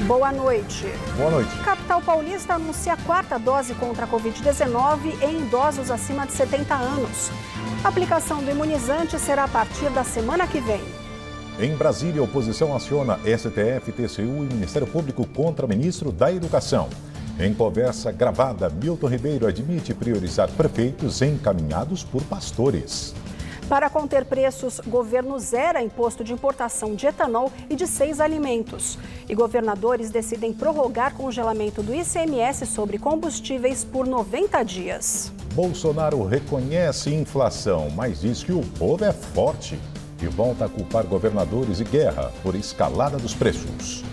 Boa noite. Boa noite. Capital Paulista anuncia a quarta dose contra a Covid-19 em idosos acima de 70 anos. A aplicação do imunizante será a partir da semana que vem. Em Brasília, a oposição aciona STF, TCU e Ministério Público contra ministro da Educação. Em conversa gravada, Milton Ribeiro admite priorizar prefeitos encaminhados por pastores. Para conter preços, governo zera imposto de importação de etanol e de 6 alimentos. E governadores decidem prorrogar congelamento do ICMS sobre combustíveis por 90 dias. Bolsonaro reconhece inflação, mas diz que o povo é forte e volta a culpar governadores e guerra por escalada dos preços.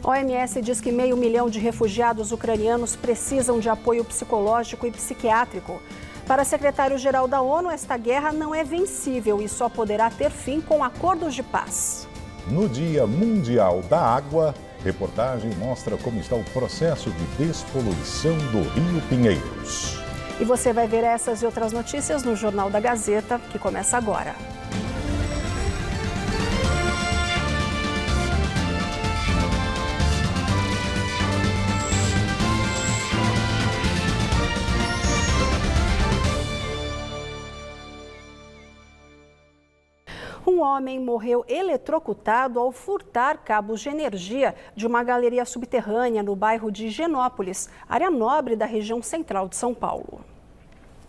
A OMS diz que 500 mil de refugiados ucranianos precisam de apoio psicológico e psiquiátrico. Para secretário-geral da ONU, esta guerra não é vencível e só poderá ter fim com acordos de paz. No Dia Mundial da Água, reportagem mostra como está o processo de despoluição do Rio Pinheiros. E você vai ver essas e outras notícias no Jornal da Gazeta, que começa agora. Um homem morreu eletrocutado ao furtar cabos de energia de uma galeria subterrânea no bairro de Higienópolis, área nobre da região central de São Paulo.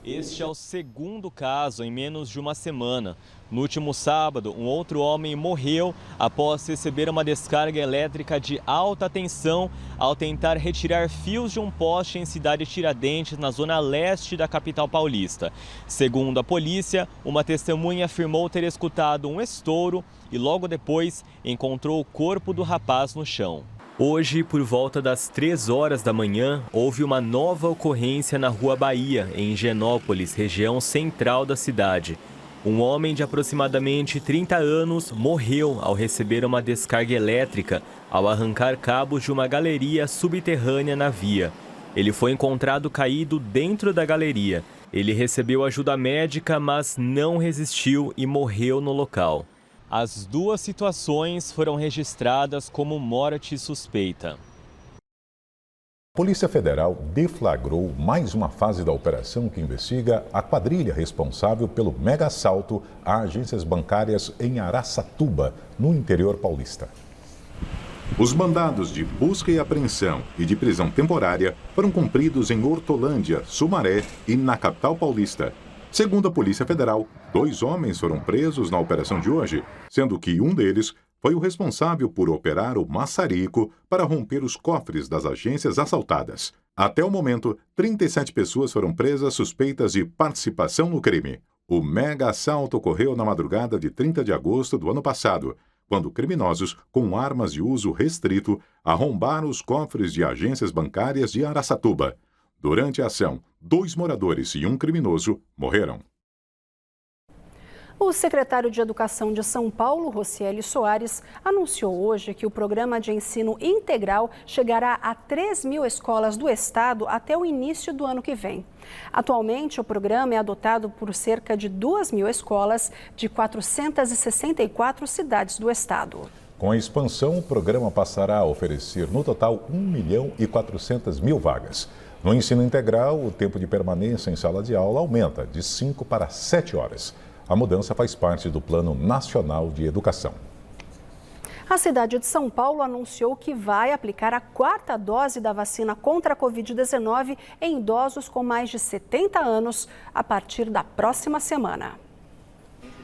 Este é o segundo caso em menos de uma semana. No último sábado, um outro homem morreu após receber uma descarga elétrica de alta tensão ao tentar retirar fios de um poste em Cidade Tiradentes, na zona leste da capital paulista. Segundo a polícia, uma testemunha afirmou ter escutado um estouro e logo depois encontrou o corpo do rapaz no chão. Hoje, por volta das 3 horas da manhã, houve uma nova ocorrência na Rua Bahia, em Higienópolis, região central da cidade. Um homem de aproximadamente 30 anos morreu ao receber uma descarga elétrica ao arrancar cabos de uma galeria subterrânea na via. Ele foi encontrado caído dentro da galeria. Ele recebeu ajuda médica, mas não resistiu e morreu no local. As duas situações foram registradas como morte suspeita. A Polícia Federal deflagrou mais uma fase da operação que investiga a quadrilha responsável pelo mega assalto a agências bancárias em Araçatuba, no interior paulista. Os mandados de busca e apreensão e de prisão temporária foram cumpridos em Hortolândia, Sumaré e na capital paulista. Segundo a Polícia Federal, 2 homens foram presos na operação de hoje, sendo que um deles foi o responsável por operar o maçarico para romper os cofres das agências assaltadas. Até o momento, 37 pessoas foram presas suspeitas de participação no crime. O mega assalto ocorreu na madrugada de 30 de agosto do ano passado, quando criminosos, com armas de uso restrito, arrombaram os cofres de agências bancárias de Araçatuba. Durante a ação, 2 moradores e um criminoso morreram. O secretário de Educação de São Paulo, Rocieli Soares, anunciou hoje que o programa de ensino integral chegará a 3.000 escolas do estado até o início do ano que vem. Atualmente, o programa é adotado por cerca de 2.000 escolas de 464 cidades do estado. Com a expansão, o programa passará a oferecer, no total, 1.400.000 vagas. No ensino integral, o tempo de permanência em sala de aula aumenta de 5 para 7 horas. A mudança faz parte do Plano Nacional de Educação. A cidade de São Paulo anunciou que vai aplicar a 4ª dose da vacina contra a Covid-19 em idosos com mais de 70 anos a partir da próxima semana.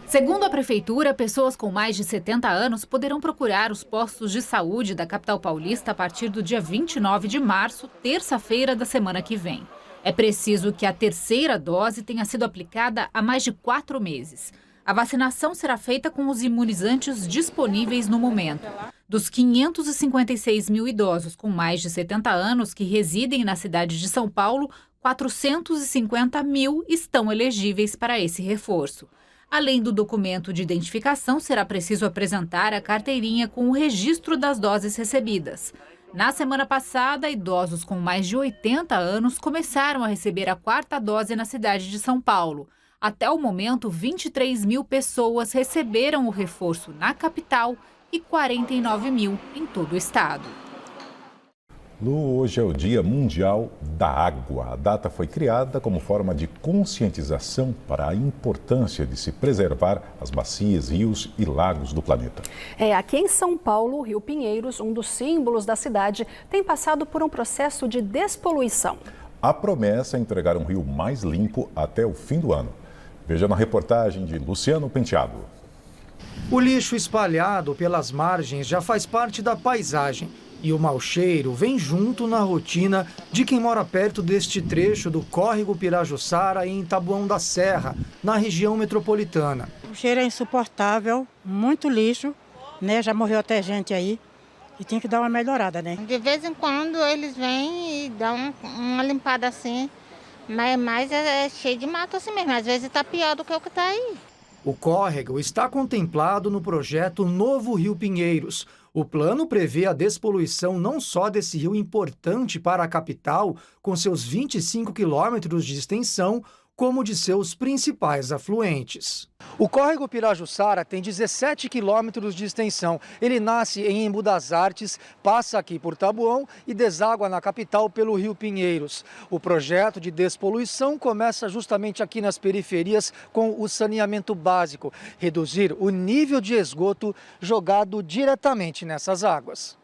Segundo a Prefeitura, pessoas com mais de 70 anos poderão procurar os postos de saúde da capital paulista a partir do dia 29 de março, terça-feira da semana que vem. É preciso que a 3ª dose tenha sido aplicada há mais de 4 meses. A vacinação será feita com os imunizantes disponíveis no momento. Dos 556 mil idosos com mais de 70 anos que residem na cidade de São Paulo, 450 mil estão elegíveis para esse reforço. Além do documento de identificação, será preciso apresentar a carteirinha com o registro das doses recebidas. Na semana passada, idosos com mais de 80 anos começaram a receber a 4ª dose na cidade de São Paulo. Até o momento, 23 mil pessoas receberam o reforço na capital e 49 mil em todo o estado. Lu, hoje é o Dia Mundial da Água. A data foi criada como forma de conscientização para a importância de se preservar as bacias, rios e lagos do planeta. Aqui em São Paulo, o Rio Pinheiros, um dos símbolos da cidade, tem passado por um processo de despoluição. A promessa é entregar um rio mais limpo até o fim do ano. Veja na reportagem de Luciano Penteado. O lixo espalhado pelas margens já faz parte da paisagem. E o mau cheiro vem junto na rotina de quem mora perto deste trecho do córrego Pirajussara em Taboão da Serra, na região metropolitana. O cheiro é insuportável, muito lixo, né? Já morreu até gente aí e tem que dar uma melhorada, né? De vez em quando eles vêm e dão uma limpada assim, mas é cheio de mato assim mesmo, às vezes está pior do que o que está aí. O córrego está contemplado no projeto Novo Rio Pinheiros. O plano prevê a despoluição não só desse rio importante para a capital, com seus 25 quilômetros de extensão, como de seus principais afluentes. O córrego Pirajussara tem 17 quilômetros de extensão. Ele nasce em Embu das Artes, passa aqui por Taboão e deságua na capital pelo Rio Pinheiros. O projeto de despoluição começa justamente aqui nas periferias com o saneamento básico, reduzir o nível de esgoto jogado diretamente nessas águas.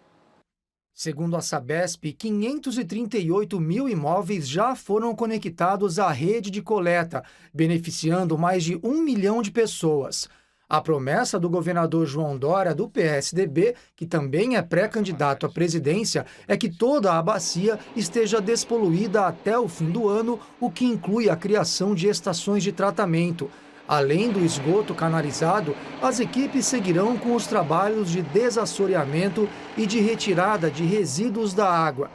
Segundo a Sabesp, 538 mil imóveis já foram conectados à rede de coleta, beneficiando mais de 1 milhão de pessoas. A promessa do governador João Dória, do PSDB, que também é pré-candidato à presidência, é que toda a bacia esteja despoluída até o fim do ano, o que inclui a criação de estações de tratamento. Além do esgoto canalizado, as equipes seguirão com os trabalhos de desassoreamento e de retirada de resíduos da água.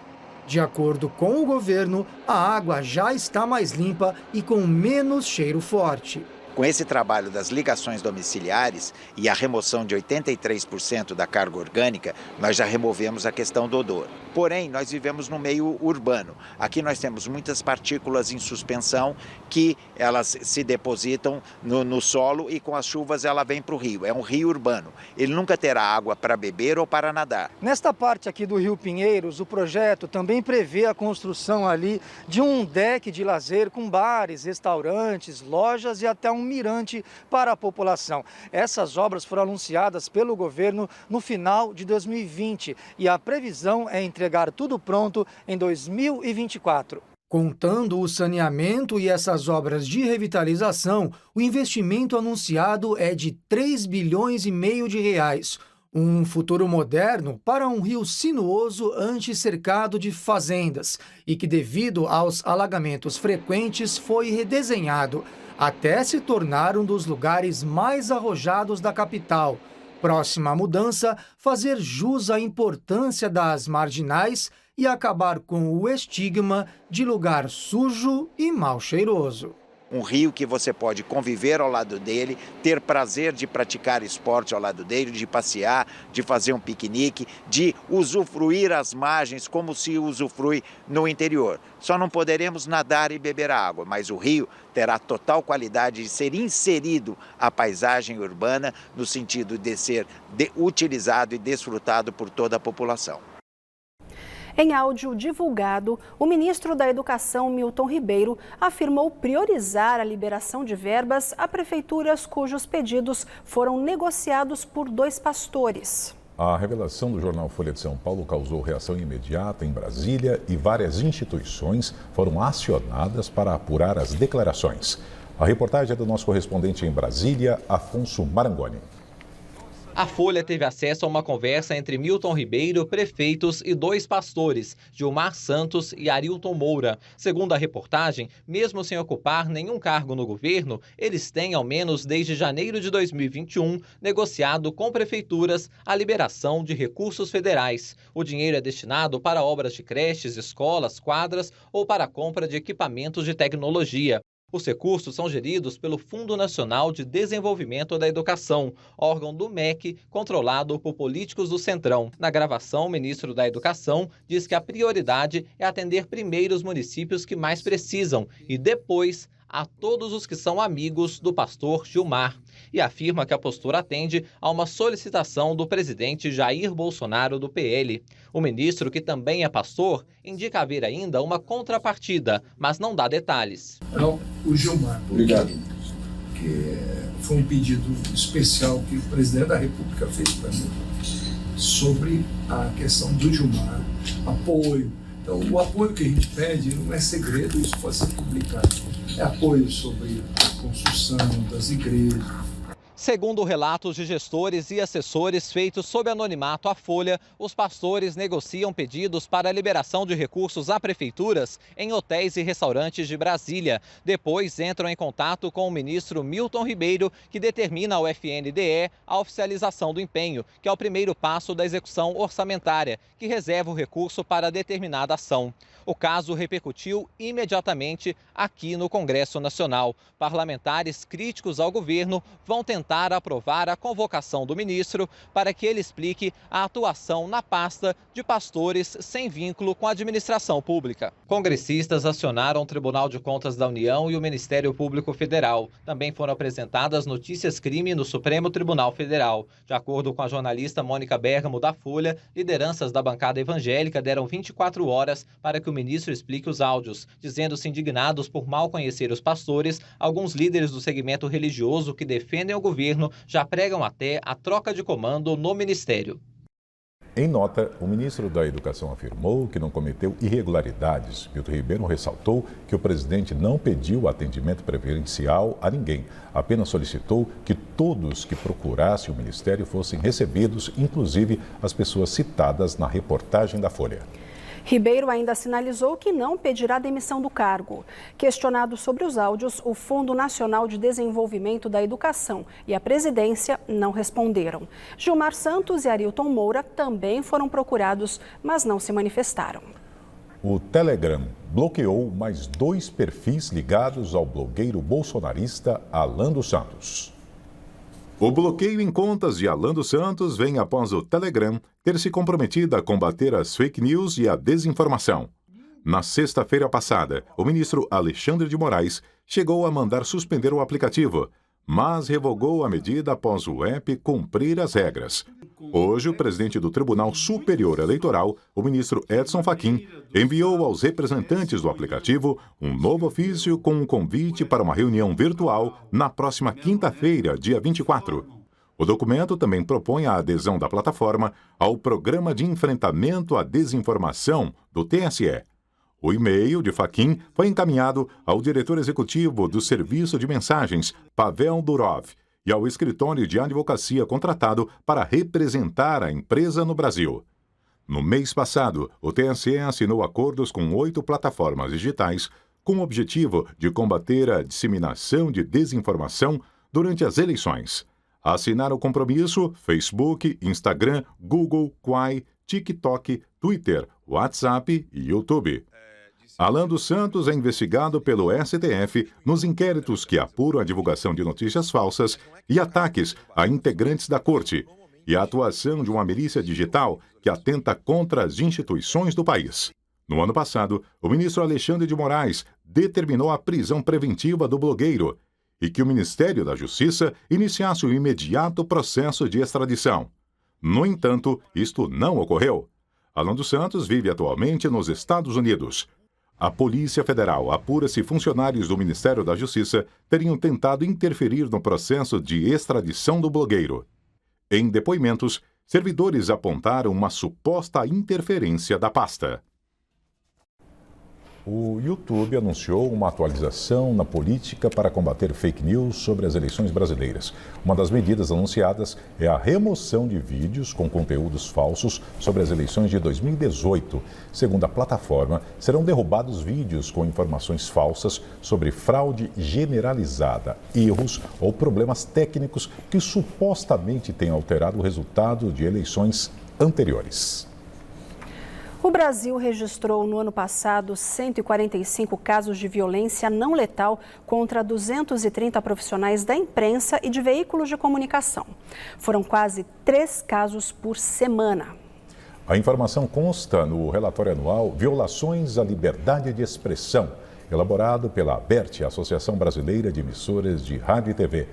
De acordo com o governo, a água já está mais limpa e com menos cheiro forte. Com esse trabalho das ligações domiciliares e a remoção de 83% da carga orgânica, nós já removemos a questão do odor. Porém, nós vivemos no meio urbano. Aqui nós temos muitas partículas em suspensão que elas se depositam no solo e com as chuvas ela vem para o rio. É um rio urbano. Ele nunca terá água para beber ou para nadar. Nesta parte aqui do Rio Pinheiros, o projeto também prevê a construção ali de um deck de lazer com bares, restaurantes, lojas e até um mirante para a população. Essas obras foram anunciadas pelo governo no final de 2020 e a previsão é entregar tudo pronto em 2024. Contando o saneamento e essas obras de revitalização, o investimento anunciado é de 3,5 bilhões de reais. Um futuro moderno para um rio sinuoso antes cercado de fazendas e que, devido aos alagamentos frequentes, foi redesenhado até se tornar um dos lugares mais arrojados da capital. Próxima mudança, fazer jus à importância das marginais e acabar com o estigma de lugar sujo e mal cheiroso. Um rio que você pode conviver ao lado dele, ter prazer de praticar esporte ao lado dele, de passear, de fazer um piquenique, de usufruir as margens como se usufrui no interior. Só não poderemos nadar e beber a água, mas o rio terá total qualidade de ser inserido à paisagem urbana no sentido de ser utilizado e desfrutado por toda a população. Em áudio divulgado, o ministro da Educação, Milton Ribeiro, afirmou priorizar a liberação de verbas a prefeituras cujos pedidos foram negociados por 2 pastores. A revelação do jornal Folha de São Paulo causou reação imediata em Brasília e várias instituições foram acionadas para apurar as declarações. A reportagem é do nosso correspondente em Brasília, Afonso Marangoni. A Folha teve acesso a uma conversa entre Milton Ribeiro, prefeitos e 2 pastores, Gilmar Santos e Arilton Moura. Segundo a reportagem, mesmo sem ocupar nenhum cargo no governo, eles têm, ao menos desde janeiro de 2021, negociado com prefeituras a liberação de recursos federais. O dinheiro é destinado para obras de creches, escolas, quadras ou para a compra de equipamentos de tecnologia. Os recursos são geridos pelo Fundo Nacional de Desenvolvimento da Educação, órgão do MEC, controlado por políticos do Centrão. Na gravação, o ministro da Educação diz que a prioridade é atender primeiro os municípios que mais precisam e depois a todos os que são amigos do pastor Gilmar e afirma que a postura atende a uma solicitação do presidente Jair Bolsonaro do PL. O ministro, que também é pastor, indica haver ainda uma contrapartida, mas não dá detalhes. Não, o Gilmar. Obrigado. Que foi um pedido especial que o presidente da República fez para mim sobre a questão do Gilmar, apoio. Então, o apoio que a gente pede não é segredo, isso pode ser publicado. É apoio sobre a construção das igrejas. Segundo relatos de gestores e assessores feitos sob anonimato à Folha, os pastores negociam pedidos para a liberação de recursos a prefeituras em hotéis e restaurantes de Brasília. Depois entram em contato com o ministro Milton Ribeiro, que determina ao FNDE a oficialização do empenho, que é o primeiro passo da execução orçamentária, que reserva o recurso para determinada ação. O caso repercutiu imediatamente aqui no Congresso Nacional. Parlamentares críticos ao governo vão tentar aprovar a convocação do ministro para que ele explique a atuação na pasta de pastores sem vínculo com a administração pública. Congressistas acionaram o Tribunal de Contas da União e o Ministério Público Federal. Também foram apresentadas notícias-crime no Supremo Tribunal Federal. De acordo com a jornalista Mônica Bergamo da Folha, lideranças da bancada evangélica deram 24 horas para que o ministro explique os áudios, dizendo-se indignados por mal conhecer os pastores. Alguns líderes do segmento religioso que defendem o governo já pregam até a troca de comando no ministério. Em nota, o ministro da Educação afirmou que não cometeu irregularidades. Milton Ribeiro ressaltou que o presidente não pediu atendimento preferencial a ninguém, apenas solicitou que todos que procurassem o ministério fossem recebidos, inclusive as pessoas citadas na reportagem da Folha. Ribeiro ainda sinalizou que não pedirá demissão do cargo. Questionado sobre os áudios, o Fundo Nacional de Desenvolvimento da Educação e a presidência não responderam. Gilmar Santos e Arilton Moura também foram procurados, mas não se manifestaram. O Telegram bloqueou mais 2 perfis ligados ao blogueiro bolsonarista Alan dos Santos. O bloqueio em contas de Alan dos Santos vem após o Telegram ter se comprometido a combater as fake news e a desinformação. Na sexta-feira passada, o ministro Alexandre de Moraes chegou a mandar suspender o aplicativo, mas revogou a medida após o app cumprir as regras. Hoje, o presidente do Tribunal Superior Eleitoral, o ministro Edson Fachin, enviou aos representantes do aplicativo um novo ofício com um convite para uma reunião virtual na próxima quinta-feira, dia 24. O documento também propõe a adesão da plataforma ao Programa de Enfrentamento à Desinformação do TSE. O e-mail de Fachin foi encaminhado ao diretor executivo do Serviço de Mensagens, Pavel Durov, e ao escritório de advocacia contratado para representar a empresa no Brasil. No mês passado, o TSE assinou acordos com 8 plataformas digitais com o objetivo de combater a disseminação de desinformação durante as eleições. Assinaram o compromisso Facebook, Instagram, Google, Quai, TikTok, Twitter, WhatsApp e YouTube. Alan dos Santos é investigado pelo STF nos inquéritos que apuram a divulgação de notícias falsas e ataques a integrantes da corte e a atuação de uma milícia digital que atenta contra as instituições do país. No ano passado, o ministro Alexandre de Moraes determinou a prisão preventiva do blogueiro e que o Ministério da Justiça iniciasse o imediato processo de extradição. No entanto, isto não ocorreu. Alan dos Santos vive atualmente nos Estados Unidos. A Polícia Federal apura se funcionários do Ministério da Justiça teriam tentado interferir no processo de extradição do blogueiro. Em depoimentos, servidores apontaram uma suposta interferência da pasta. O YouTube anunciou uma atualização na política para combater fake news sobre as eleições brasileiras. Uma das medidas anunciadas é a remoção de vídeos com conteúdos falsos sobre as eleições de 2018. Segundo a plataforma, serão derrubados vídeos com informações falsas sobre fraude generalizada, erros ou problemas técnicos que supostamente tenham alterado o resultado de eleições anteriores. O Brasil registrou no ano passado 145 casos de violência não letal contra 230 profissionais da imprensa e de veículos de comunicação. Foram quase 3 casos por semana. A informação consta no relatório anual Violações à Liberdade de Expressão, elaborado pela ABERT, Associação Brasileira de Emissoras de Rádio e TV.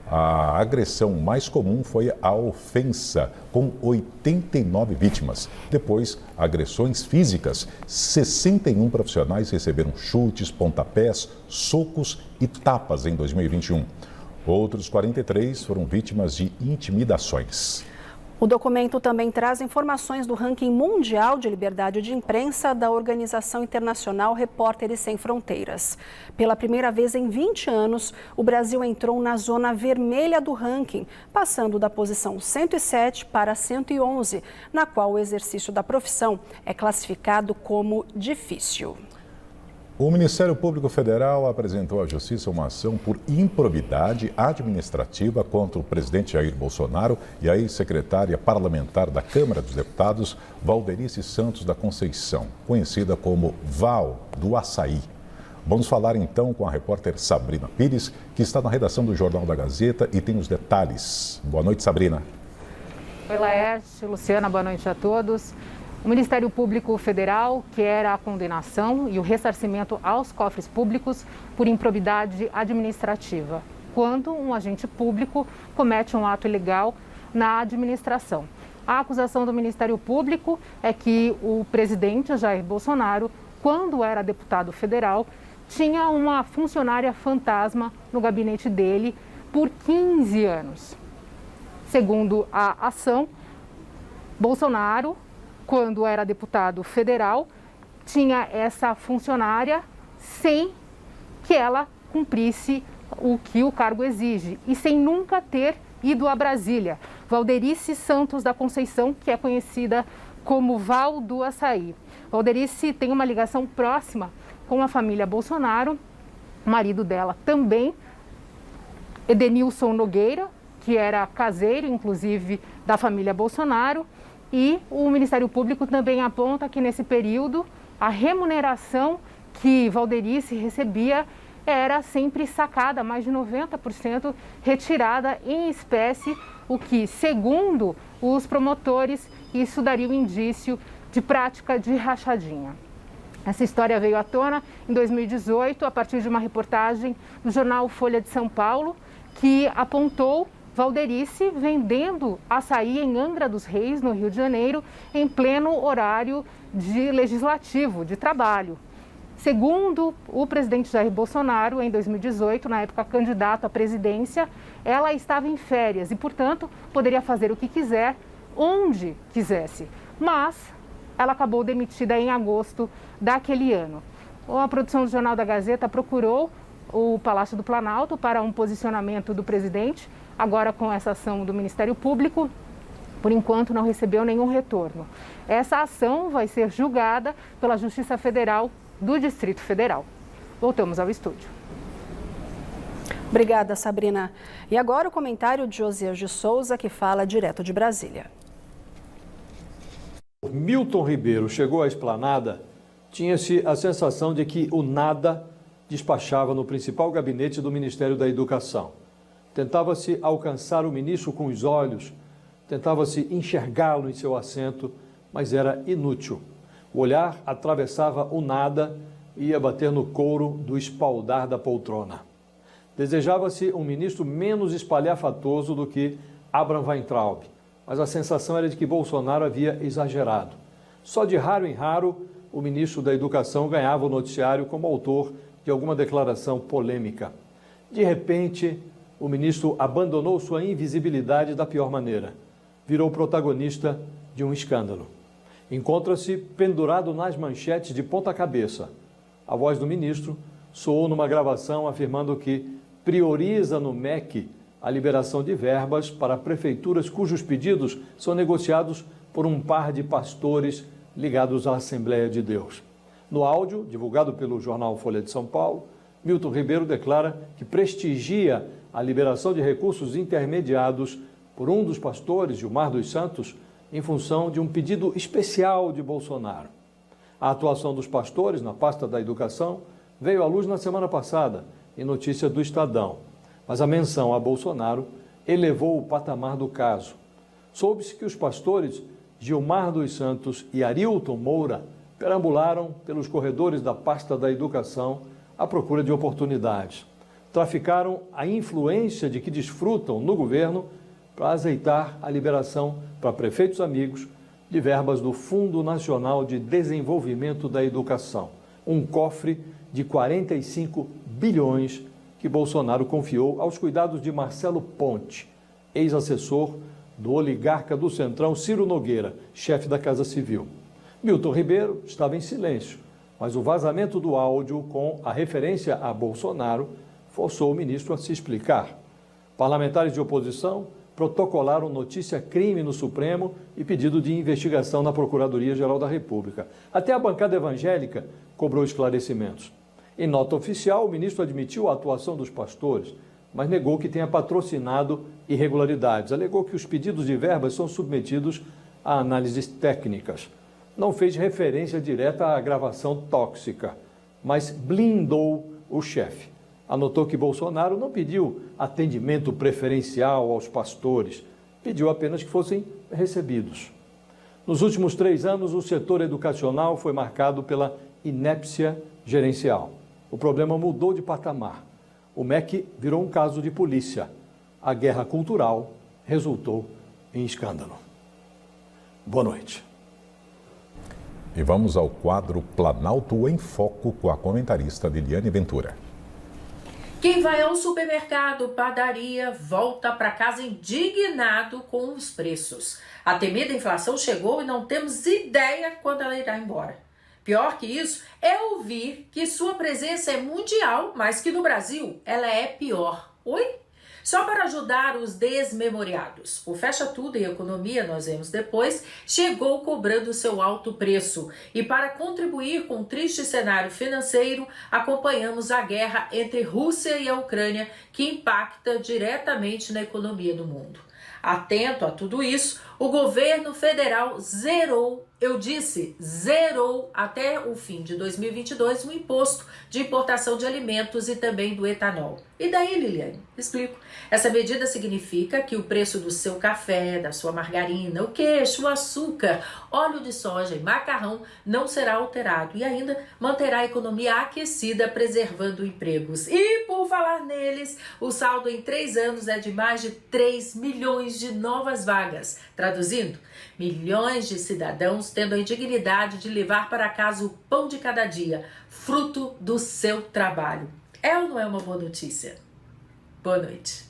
A agressão mais comum foi a ofensa, com 89 vítimas. Depois, agressões físicas. 61 profissionais receberam chutes, pontapés, socos e tapas em 2021. Outros 43 foram vítimas de intimidações. O documento também traz informações do ranking mundial de liberdade de imprensa da Organização Internacional Repórteres Sem Fronteiras. Pela primeira vez em 20 anos, o Brasil entrou na zona vermelha do ranking, passando da posição 107 para 111, na qual o exercício da profissão é classificado como difícil. O Ministério Público Federal apresentou à Justiça uma ação por improbidade administrativa contra o presidente Jair Bolsonaro e a ex-secretária parlamentar da Câmara dos Deputados, Valderice Santos da Conceição, conhecida como Val do Açaí. Vamos falar então com a repórter Sabrina Pires, que está na redação do Jornal da Gazeta e tem os detalhes. Boa noite, Sabrina. Oi, Laerte, Luciana, boa noite a todos. O Ministério Público Federal quer a condenação e o ressarcimento aos cofres públicos por improbidade administrativa, quando um agente público comete um ato ilegal na administração. A acusação do Ministério Público é que o presidente Jair Bolsonaro, quando era deputado federal, tinha uma funcionária fantasma no gabinete dele por 15 anos. Segundo a ação, Bolsonaro, quando era deputado federal, tinha essa funcionária sem que ela cumprisse o que o cargo exige e sem nunca ter ido a Brasília. Valderice Santos da Conceição, que é conhecida como Val do Açaí. Valderice tem uma ligação próxima com a família Bolsonaro, o marido dela também, Edenilson Nogueira, que era caseiro, inclusive, da família Bolsonaro. E o Ministério Público também aponta que, nesse período, a remuneração que Valderice recebia era sempre sacada, mais de 90% retirada em espécie, o que, segundo os promotores, isso daria um indício de prática de rachadinha. Essa história veio à tona em 2018, a partir de uma reportagem do jornal Folha de São Paulo, que apontou Valderice vendendo açaí em Angra dos Reis, no Rio de Janeiro, em pleno horário de legislativo, de trabalho. Segundo o presidente Jair Bolsonaro, em 2018, na época candidato à presidência, ela estava em férias e, portanto, poderia fazer o que quiser, onde quisesse. Mas ela acabou demitida em agosto daquele ano. A produção do Jornal da Gazeta procurou o Palácio do Planalto para um posicionamento do presidente. Agora, com essa ação do Ministério Público, por enquanto não recebeu nenhum retorno. Essa ação vai ser julgada pela Justiça Federal do Distrito Federal. Voltamos ao estúdio. Obrigada, Sabrina. E agora o comentário de Josias de Souza, que fala direto de Brasília. Milton Ribeiro chegou à esplanada, tinha-se a sensação de que o nada despachava no principal gabinete do Ministério da Educação. Tentava-se alcançar o ministro com os olhos, tentava-se enxergá-lo em seu assento, mas era inútil. O olhar atravessava o nada e ia bater no couro do espaldar da poltrona. Desejava-se um ministro menos espalhafatoso do que Abraham Weintraub, mas a sensação era de que Bolsonaro havia exagerado. Só de raro em raro, o ministro da Educação ganhava o noticiário como autor de alguma declaração polêmica. De repente, o ministro abandonou sua invisibilidade da pior maneira. Virou protagonista de um escândalo. Encontra-se pendurado nas manchetes de ponta cabeça. A voz do ministro soou numa gravação afirmando que prioriza no MEC a liberação de verbas para prefeituras cujos pedidos são negociados por um par de pastores ligados à Assembleia de Deus. No áudio, divulgado pelo jornal Folha de São Paulo, Milton Ribeiro declara que prestigia a liberação de recursos intermediados por um dos pastores, Gilmar dos Santos, em função de um pedido especial de Bolsonaro. A atuação dos pastores na pasta da educação veio à luz na semana passada, em notícia do Estadão. Mas a menção a Bolsonaro elevou o patamar do caso. Soube-se que os pastores Gilmar dos Santos e Arilton Moura perambularam pelos corredores da pasta da educação à procura de oportunidades. Traficaram a influência de que desfrutam no governo para azeitar a liberação para prefeitos amigos de verbas do Fundo Nacional de Desenvolvimento da Educação, um cofre de 45 bilhões que Bolsonaro confiou aos cuidados de Marcelo Ponte, ex-assessor do oligarca do Centrão Ciro Nogueira, chefe da Casa Civil. Milton Ribeiro estava em silêncio, mas o vazamento do áudio com a referência a Bolsonaro forçou o ministro a se explicar. Parlamentares de oposição protocolaram notícia-crime no Supremo e pedido de investigação na Procuradoria-Geral da República. Até a bancada evangélica cobrou esclarecimentos. Em nota oficial, o ministro admitiu a atuação dos pastores, mas negou que tenha patrocinado irregularidades. Alegou que os pedidos de verbas são submetidos a análises técnicas. Não fez referência direta à gravação tóxica, mas blindou o chefe. Anotou que Bolsonaro não pediu atendimento preferencial aos pastores, pediu apenas que fossem recebidos. Nos últimos 3 anos, o setor educacional foi marcado pela inépcia gerencial. O problema mudou de patamar. O MEC virou um caso de polícia. A guerra cultural resultou em escândalo. Boa noite. E vamos ao quadro Planalto em Foco com a comentarista Liliane Ventura. Quem vai ao supermercado, padaria, volta para casa indignado com os preços. A temida inflação chegou e não temos ideia quando ela irá embora. Pior que isso é ouvir que sua presença é mundial, mas que no Brasil ela é pior. Oi? Só para ajudar os desmemoriados. O Fecha Tudo e Economia, nós vemos depois, chegou cobrando seu alto preço. E para contribuir com o triste cenário financeiro, acompanhamos a guerra entre Rússia e a Ucrânia, que impacta diretamente na economia do mundo. Atento a tudo isso, o governo federal zerou, zerou até o fim de 2022 o imposto de importação de alimentos e também do etanol. E daí, Liliane? Explico. Essa medida significa que o preço do seu café, da sua margarina, o queijo, o açúcar, óleo de soja e macarrão não será alterado e ainda manterá a economia aquecida, preservando empregos. E por falar neles, o saldo em 3 anos é de mais de 3 milhões de novas vagas. Traduzindo, milhões de cidadãos tendo a indignidade de levar para casa o pão de cada dia, fruto do seu trabalho. É ou não é uma boa notícia? Boa noite.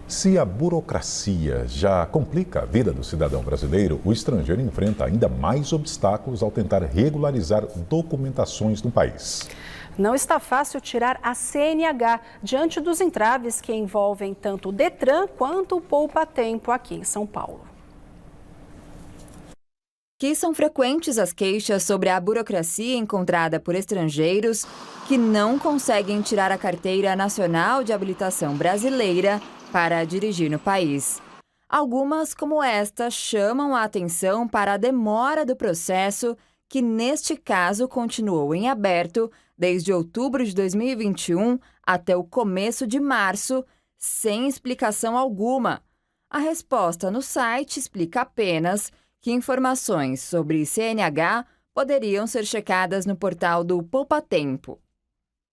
Se a burocracia já complica a vida do cidadão brasileiro, o estrangeiro enfrenta ainda mais obstáculos ao tentar regularizar documentações no país. Não está fácil tirar a CNH diante dos entraves que envolvem tanto o Detran quanto o Poupa Tempo aqui em São Paulo. Que são frequentes as queixas sobre a burocracia encontrada por estrangeiros que não conseguem tirar a Carteira Nacional de Habilitação Brasileira para dirigir no país. Algumas, como esta, chamam a atenção para a demora do processo, que neste caso continuou em aberto desde outubro de 2021 até o começo de março, sem explicação alguma. A resposta no site explica apenas que informações sobre CNH poderiam ser checadas no portal do Poupa Tempo.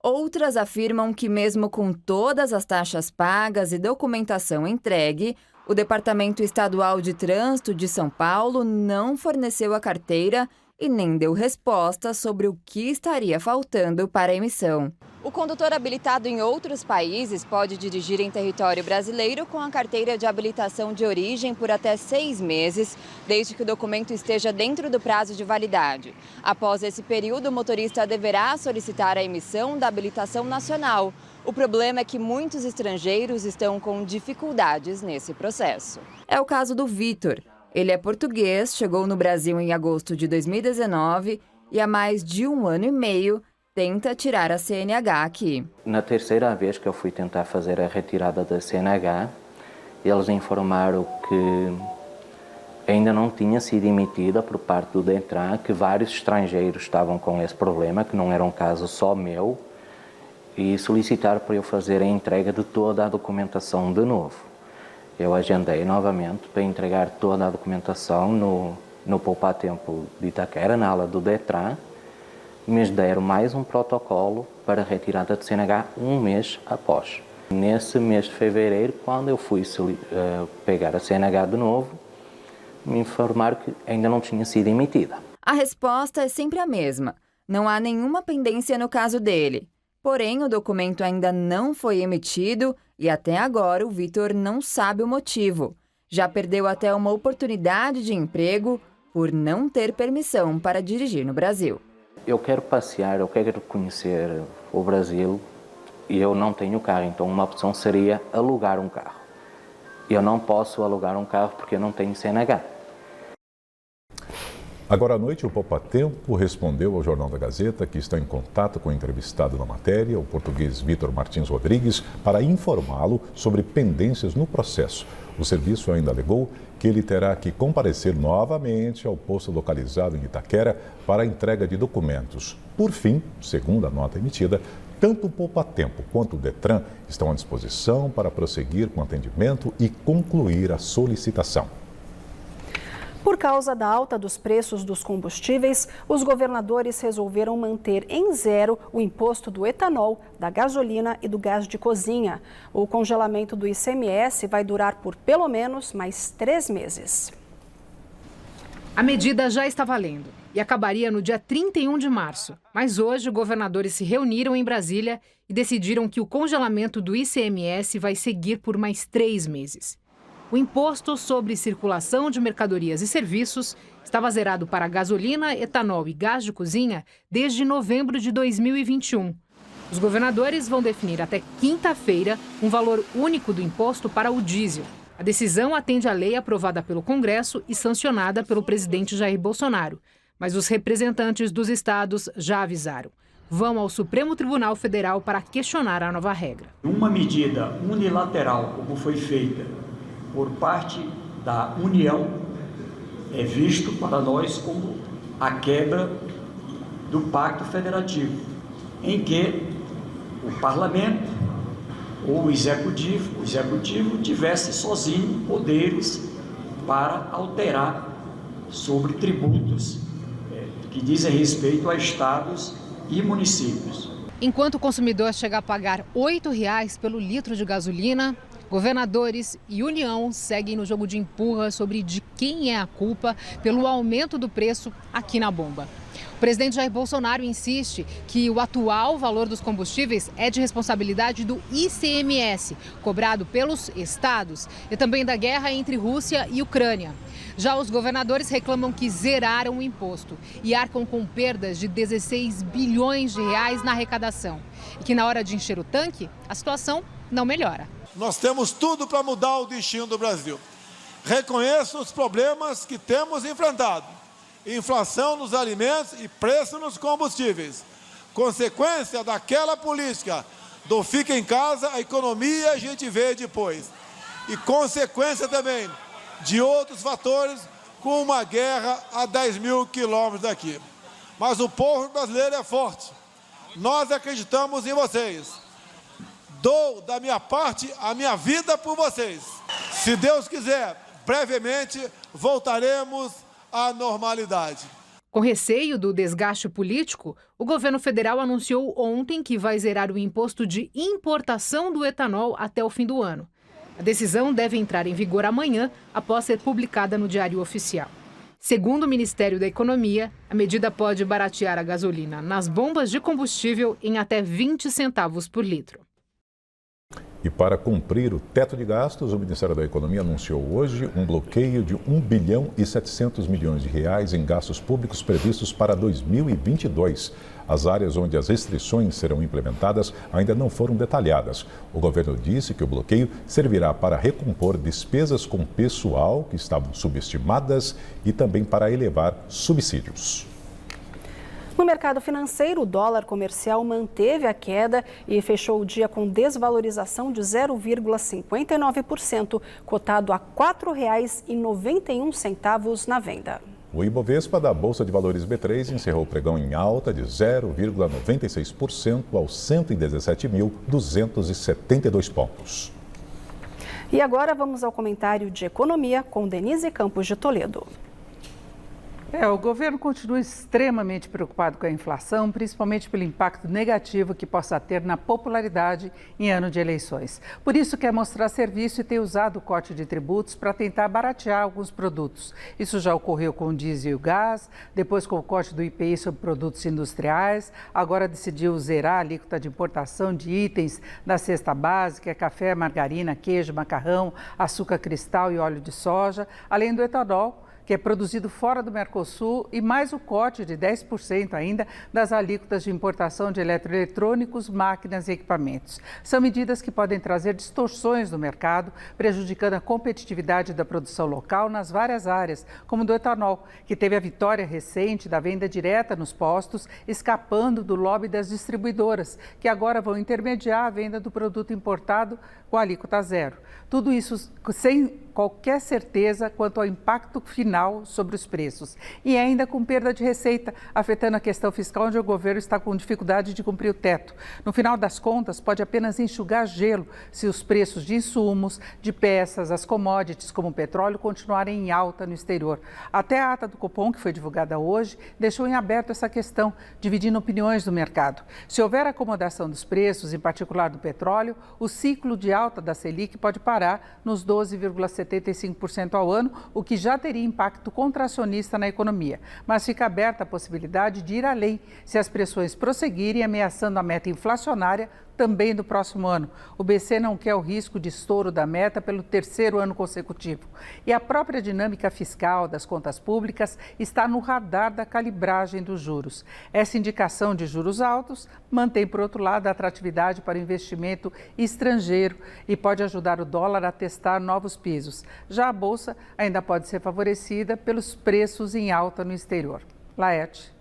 Outras afirmam que, mesmo com todas as taxas pagas e documentação entregue, o Departamento Estadual de Trânsito de São Paulo não forneceu a carteira e nem deu resposta sobre o que estaria faltando para a emissão. O condutor habilitado em outros países pode dirigir em território brasileiro com a carteira de habilitação de origem por até 6 meses, desde que o documento esteja dentro do prazo de validade. Após esse período, o motorista deverá solicitar a emissão da habilitação nacional. O problema é que muitos estrangeiros estão com dificuldades nesse processo. É o caso do Vitor. Ele é português, chegou no Brasil em agosto de 2019 e há mais de 1 ano e meio tenta tirar a CNH aqui. Na terceira vez que eu fui tentar fazer a retirada da CNH, eles informaram que ainda não tinha sido emitida por parte do Detran, que vários estrangeiros estavam com esse problema, que não era um caso só meu, e solicitaram para eu fazer a entrega de toda a documentação de novo. Eu agendei novamente para entregar toda a documentação no Poupa Tempo de Itaquera, na ala do Detran, me deram mais um protocolo para retirada de CNH um mês após. Nesse mês de fevereiro, quando eu fui pegar a CNH de novo, me informaram que ainda não tinha sido emitida. A resposta é sempre a mesma. Não há nenhuma pendência no caso dele. Porém, o documento ainda não foi emitido e até agora o Vitor não sabe o motivo. Já perdeu até uma oportunidade de emprego por não ter permissão para dirigir no Brasil. Eu quero passear, eu quero conhecer o Brasil e eu não tenho carro, então uma opção seria alugar um carro. Eu não posso alugar um carro porque eu não tenho CNH. Agora à noite, o Poupa Tempo respondeu ao Jornal da Gazeta, que está em contato com o entrevistado na matéria, o português Vitor Martins Rodrigues, para informá-lo sobre pendências no processo. O serviço ainda alegou que ele terá que comparecer novamente ao posto localizado em Itaquera para a entrega de documentos. Por fim, segundo a nota emitida, tanto o Poupa Tempo quanto o Detran estão à disposição para prosseguir com o atendimento e concluir a solicitação. Por causa da alta dos preços dos combustíveis, os governadores resolveram manter em zero o imposto do etanol, da gasolina e do gás de cozinha. O congelamento do ICMS vai durar por pelo menos mais 3 meses. A medida já está valendo e acabaria no dia 31 de março. Mas hoje, os governadores se reuniram em Brasília e decidiram que o congelamento do ICMS vai seguir por mais 3 meses. O imposto sobre circulação de mercadorias e serviços estava zerado para gasolina, etanol e gás de cozinha desde novembro de 2021. Os governadores vão definir até quinta-feira um valor único do imposto para o diesel. A decisão atende à lei aprovada pelo Congresso e sancionada pelo presidente Jair Bolsonaro. Mas os representantes dos estados já avisaram. Vão ao Supremo Tribunal Federal para questionar a nova regra. Uma medida unilateral, como foi feita por parte da União, é visto para nós como a quebra do Pacto Federativo, em que o Parlamento ou o Executivo tivesse sozinho poderes para alterar sobre tributos que dizem respeito a estados e municípios. Enquanto o consumidor chega a pagar R$ 8,00 pelo litro de gasolina, governadores e União seguem no jogo de empurra sobre de quem é a culpa pelo aumento do preço aqui na bomba. O presidente Jair Bolsonaro insiste que o atual valor dos combustíveis é de responsabilidade do ICMS, cobrado pelos estados, e também da guerra entre Rússia e Ucrânia. Já os governadores reclamam que zeraram o imposto e arcam com perdas de 16 bilhões de reais na arrecadação. E que na hora de encher o tanque, a situação não melhora. Nós temos tudo para mudar o destino do Brasil. Reconheço os problemas que temos enfrentado. Inflação nos alimentos e preço nos combustíveis. Consequência daquela política do fica em casa, a economia a gente vê depois. E consequência também de outros fatores, com uma guerra a 10 mil quilômetros daqui. Mas o povo brasileiro é forte. Nós acreditamos em vocês. Dou da minha parte a minha vida por vocês. Se Deus quiser, brevemente voltaremos à normalidade. Com receio do desgaste político, o governo federal anunciou ontem que vai zerar o imposto de importação do etanol até o fim do ano. A decisão deve entrar em vigor amanhã, após ser publicada no Diário Oficial. Segundo o Ministério da Economia, a medida pode baratear a gasolina nas bombas de combustível em até 20 centavos por litro. E para cumprir o teto de gastos, o Ministério da Economia anunciou hoje um bloqueio de 1 bilhão e 700 milhões de reais em gastos públicos previstos para 2022. As áreas onde as restrições serão implementadas ainda não foram detalhadas. O governo disse que o bloqueio servirá para recompor despesas com pessoal que estavam subestimadas e também para elevar subsídios. No mercado financeiro, o dólar comercial manteve a queda e fechou o dia com desvalorização de 0,59%, cotado a R$ 4,91 na venda. O Ibovespa da Bolsa de Valores B3 encerrou o pregão em alta de 0,96% aos 117.272 pontos. E agora vamos ao comentário de economia com Denise Campos de Toledo. O governo continua extremamente preocupado com a inflação, principalmente pelo impacto negativo que possa ter na popularidade em ano de eleições. Por isso quer mostrar serviço e tem usado o corte de tributos para tentar baratear alguns produtos. Isso já ocorreu com o diesel e o gás, depois com o corte do IPI sobre produtos industriais, agora decidiu zerar a alíquota de importação de itens da cesta básica, café, margarina, queijo, macarrão, açúcar cristal e óleo de soja, além do etanol, que é produzido fora do Mercosul, e mais o corte de 10% ainda das alíquotas de importação de eletroeletrônicos, máquinas e equipamentos. São medidas que podem trazer distorções no mercado, prejudicando a competitividade da produção local nas várias áreas, como do etanol, que teve a vitória recente da venda direta nos postos, escapando do lobby das distribuidoras, que agora vão intermediar a venda do produto importado com alíquota zero. Tudo isso sem qualquer certeza quanto ao impacto final sobre os preços. E ainda com perda de receita, afetando a questão fiscal, onde o governo está com dificuldade de cumprir o teto. No final das contas, pode apenas enxugar gelo se os preços de insumos, de peças, as commodities, como o petróleo, continuarem em alta no exterior. Até a ata do Copom, que foi divulgada hoje, deixou em aberto essa questão, dividindo opiniões do mercado. Se houver acomodação dos preços, em particular do petróleo, o ciclo de alta da Selic pode parar nos 12,75% ao ano, o que já teria impacto contracionista na economia. Mas fica aberta a possibilidade de ir além se as pressões prosseguirem, ameaçando a meta inflacionária também do próximo ano. O BC não quer o risco de estouro da meta pelo terceiro ano consecutivo. E a própria dinâmica fiscal das contas públicas está no radar da calibragem dos juros. Essa indicação de juros altos mantém, por outro lado, a atratividade para o investimento estrangeiro e pode ajudar o dólar a testar novos pisos. Já a Bolsa ainda pode ser favorecida pelos preços em alta no exterior. Laerte.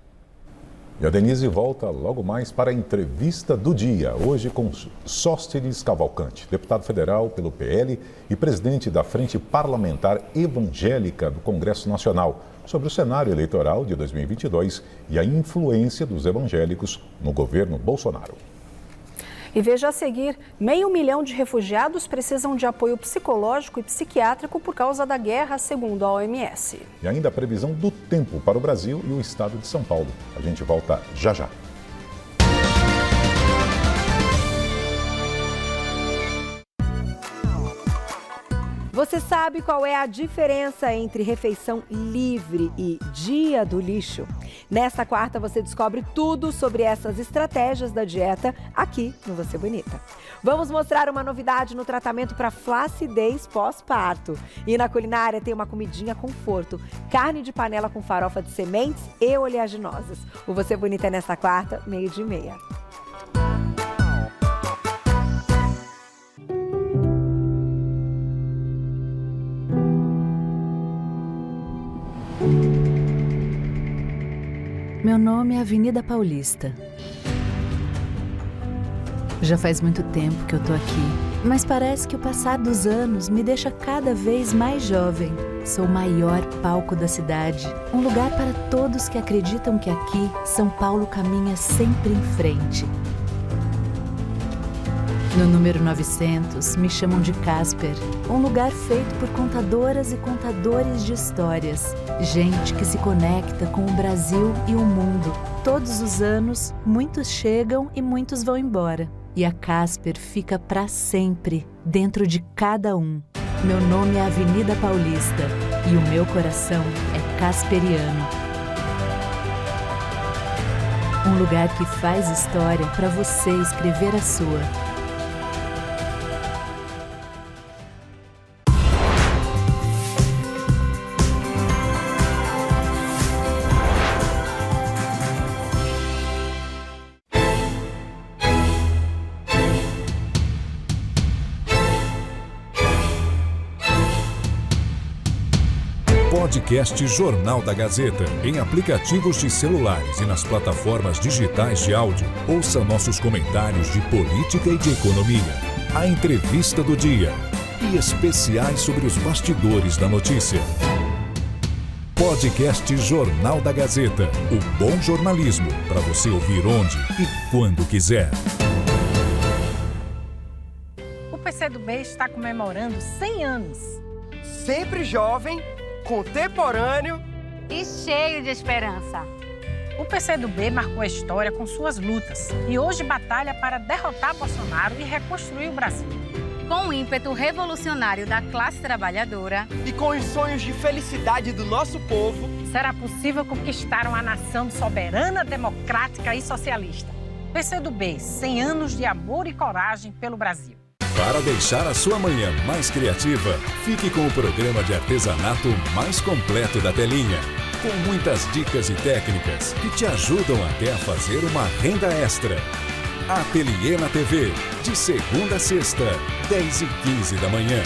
E a Denise volta logo mais para a entrevista do dia, hoje com Sóstenes Cavalcante, deputado federal pelo PL e presidente da Frente Parlamentar Evangélica do Congresso Nacional, sobre o cenário eleitoral de 2022 e a influência dos evangélicos no governo Bolsonaro. E veja a seguir, 500 mil de refugiados precisam de apoio psicológico e psiquiátrico por causa da guerra, segundo a OMS. E ainda a previsão do tempo para o Brasil e o estado de São Paulo. A gente volta já já. Você sabe qual é a diferença entre refeição livre e dia do lixo? Nesta quarta você descobre tudo sobre essas estratégias da dieta aqui no Você Bonita. Vamos mostrar uma novidade no tratamento para flacidez pós-parto. E na culinária tem uma comidinha conforto, carne de panela com farofa de sementes e oleaginosas. O Você Bonita é nesta quarta, 12:30. Meu nome é Avenida Paulista. Já faz muito tempo que eu tô aqui, mas parece que o passar dos anos me deixa cada vez mais jovem. Sou o maior palco da cidade, um lugar para todos que acreditam que aqui São Paulo caminha sempre em frente. No número 900, me chamam de Casper, um lugar feito por contadoras e contadores de histórias. Gente que se conecta com o Brasil e o mundo. Todos os anos, muitos chegam e muitos vão embora. E a Casper fica para sempre, dentro de cada um. Meu nome é Avenida Paulista e o meu coração é casperiano. Um lugar que faz história para você escrever a sua. Podcast Jornal da Gazeta, em aplicativos de celulares e nas plataformas digitais de áudio. Ouça nossos comentários de política e de economia, a entrevista do dia e especiais sobre os bastidores da notícia. Podcast Jornal da Gazeta, o bom jornalismo para você ouvir onde e quando quiser. O PCdoB está comemorando 100 anos. Sempre jovem, contemporâneo e cheio de esperança. O PCdoB marcou a história com suas lutas e hoje batalha para derrotar Bolsonaro e reconstruir o Brasil. Com o ímpeto revolucionário da classe trabalhadora e com os sonhos de felicidade do nosso povo, será possível conquistar uma nação soberana, democrática e socialista. PCdoB, 100 anos de amor e coragem pelo Brasil. Para deixar a sua manhã mais criativa, fique com o programa de artesanato mais completo da telinha. Com muitas dicas e técnicas que te ajudam até a fazer uma renda extra. Ateliê na TV, de segunda a sexta, 10h15 da manhã.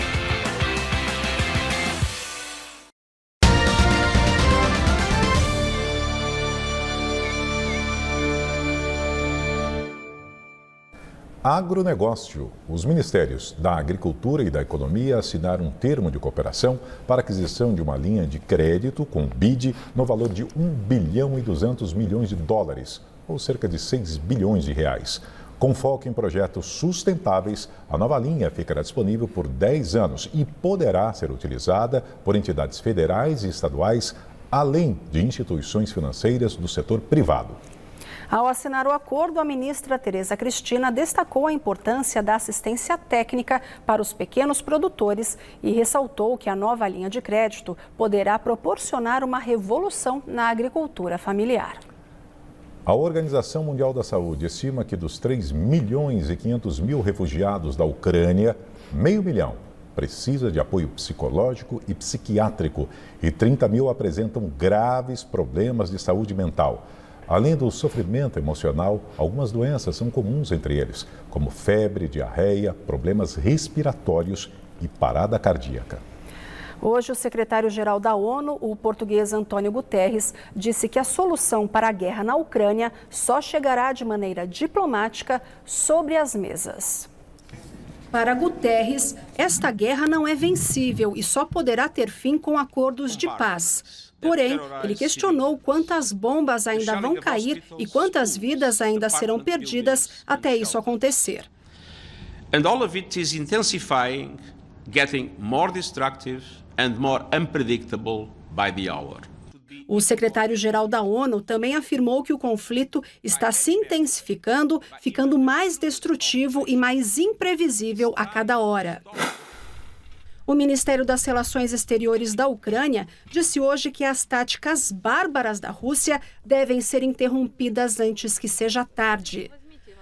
Agronegócio. Os ministérios da Agricultura e da Economia assinaram um termo de cooperação para a aquisição de uma linha de crédito com BID no valor de 1 bilhão e 200 milhões de dólares, ou cerca de 6 bilhões de reais. Com foco em projetos sustentáveis, a nova linha ficará disponível por 10 anos e poderá ser utilizada por entidades federais e estaduais, além de instituições financeiras do setor privado. Ao assinar o acordo, a ministra Tereza Cristina destacou a importância da assistência técnica para os pequenos produtores e ressaltou que a nova linha de crédito poderá proporcionar uma revolução na agricultura familiar. A Organização Mundial da Saúde estima que dos 3 milhões e 500 mil refugiados da Ucrânia, 500 mil precisa de apoio psicológico e psiquiátrico e 30 mil apresentam graves problemas de saúde mental. Além do sofrimento emocional, algumas doenças são comuns entre eles, como febre, diarreia, problemas respiratórios e parada cardíaca. Hoje, o secretário-geral da ONU, o português Antônio Guterres, disse que a solução para a guerra na Ucrânia só chegará de maneira diplomática sobre as mesas. Para Guterres, esta guerra não é vencível e só poderá ter fim com acordos de paz. Porém, ele questionou quantas bombas ainda vão cair e quantas vidas ainda serão perdidas até isso acontecer. And all of it is intensifying, getting more destructive and more unpredictable by the hour. O secretário-geral da ONU também afirmou que o conflito está se intensificando, ficando mais destrutivo e mais imprevisível a cada hora. O Ministério das Relações Exteriores da Ucrânia disse hoje que as táticas bárbaras da Rússia devem ser interrompidas antes que seja tarde.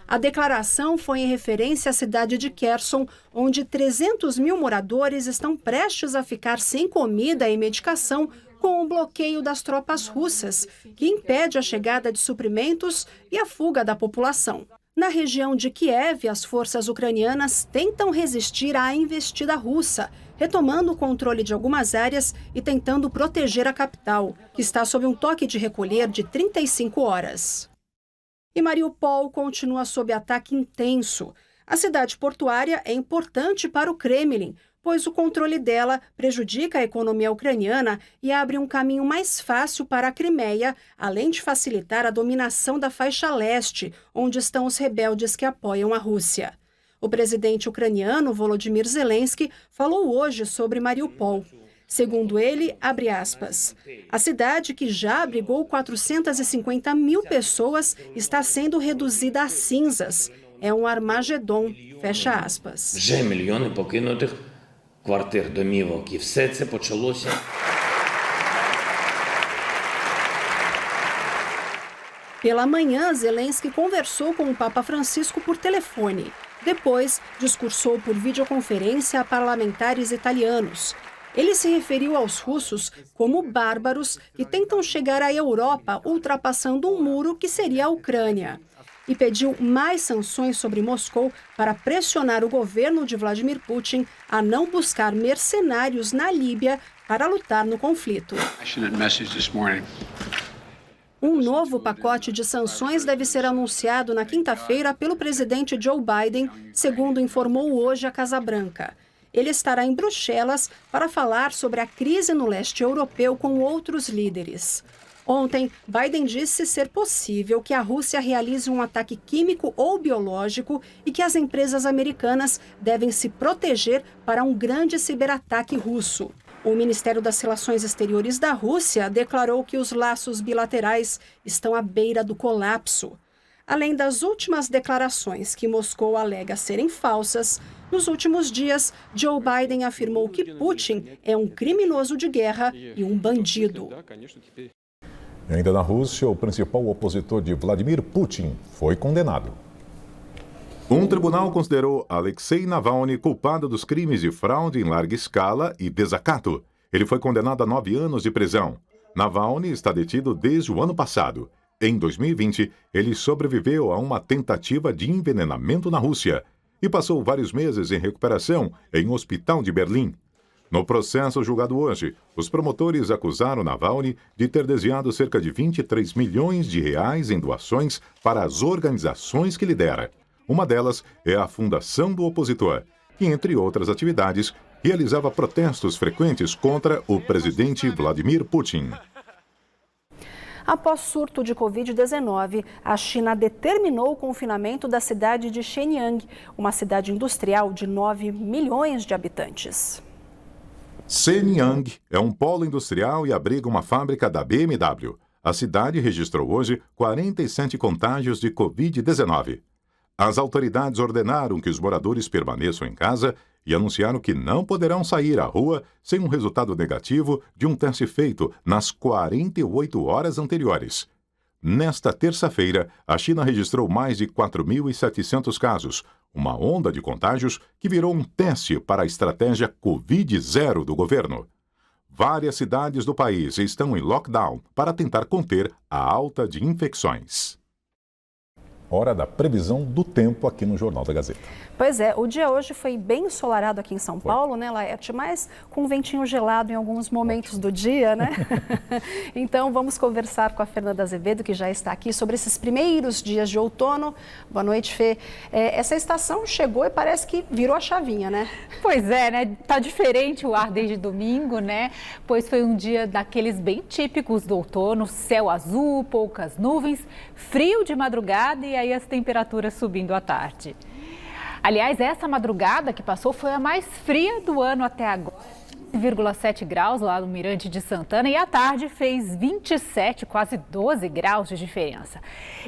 A declaração foi em referência à cidade de Kherson, onde 300 mil moradores estão prestes a ficar sem comida e medicação com o bloqueio das tropas russas, que impede a chegada de suprimentos e a fuga da população. Na região de Kiev, as forças ucranianas tentam resistir à investida russa, retomando o controle de algumas áreas e tentando proteger a capital, que está sob um toque de recolher de 35 horas. E Mariupol continua sob ataque intenso. A cidade portuária é importante para o Kremlin, pois o controle dela prejudica a economia ucraniana e abre um caminho mais fácil para a Crimeia, além de facilitar a dominação da faixa leste, onde estão os rebeldes que apoiam a Rússia. O presidente ucraniano, Volodymyr Zelensky, falou hoje sobre Mariupol. Segundo ele, abre aspas, a cidade, que já abrigou 450 mil pessoas, está sendo reduzida a cinzas. É um Armagedon, fecha aspas. Квартир, домівок, і все це почалося. Pela manhã, Zelensky conversou com o Papa Francisco por telefone. Depois, discursou por videoconferência a parlamentares italianos. Ele se referiu aos russos como bárbaros que tentam chegar à Europa ultrapassando um muro que seria a Ucrânia. E pediu mais sanções sobre Moscou para pressionar o governo de Vladimir Putin a não buscar mercenários na Líbia para lutar no conflito. Um novo pacote de sanções deve ser anunciado na quinta-feira pelo presidente Joe Biden, segundo informou hoje a Casa Branca. Ele estará em Bruxelas para falar sobre a crise no leste europeu com outros líderes. Ontem, Biden disse ser possível que a Rússia realize um ataque químico ou biológico e que as empresas americanas devem se proteger para um grande ciberataque russo. O Ministério das Relações Exteriores da Rússia declarou que os laços bilaterais estão à beira do colapso. Além das últimas declarações que Moscou alega serem falsas, nos últimos dias, Joe Biden afirmou que Putin é um criminoso de guerra e um bandido. E ainda na Rússia, o principal opositor de Vladimir Putin foi condenado. Um tribunal considerou Alexei Navalny culpado dos crimes de fraude em larga escala e desacato. Ele foi condenado a 9 anos de prisão. Navalny está detido desde o ano passado. Em 2020, ele sobreviveu a uma tentativa de envenenamento na Rússia e passou vários meses em recuperação em um hospital de Berlim. No processo julgado hoje, os promotores acusaram Navalny de ter desviado cerca de 23 milhões de reais em doações para as organizações que lidera. Uma delas é a Fundação do Opositor, que, entre outras atividades, realizava protestos frequentes contra o presidente Vladimir Putin. Após surto de Covid-19, a China determinou o confinamento da cidade de Shenyang, uma cidade industrial de 9 milhões de habitantes. Shenyang é um polo industrial e abriga uma fábrica da BMW. A cidade registrou hoje 47 contágios de Covid-19. As autoridades ordenaram que os moradores permaneçam em casa e anunciaram que não poderão sair à rua sem um resultado negativo de um teste feito nas 48 horas anteriores. Nesta terça-feira, a China registrou mais de 4.700 casos, uma onda de contágios que virou um teste para a estratégia Covid-0 do governo. Várias cidades do país estão em lockdown para tentar conter a alta de infecções. Hora da previsão do tempo aqui no Jornal da Gazeta. Pois é, o dia hoje foi bem ensolarado aqui em São Paulo, né, Laerte? Mas com um ventinho gelado em alguns momentos do dia, né? Então vamos conversar com a Fernanda Azevedo, que já está aqui, sobre esses primeiros dias de outono. Boa noite, Fê. Essa estação chegou e parece que virou a chavinha, né? Pois é, né? Tá diferente o ar desde domingo, né? Pois foi um dia daqueles bem típicos do outono, céu azul, poucas nuvens, frio de madrugada e aí as temperaturas subindo à tarde. Aliás, essa madrugada que passou foi a mais fria do ano até agora. 15,7 graus lá no Mirante de Santana e à tarde fez 27, quase 12 graus de diferença.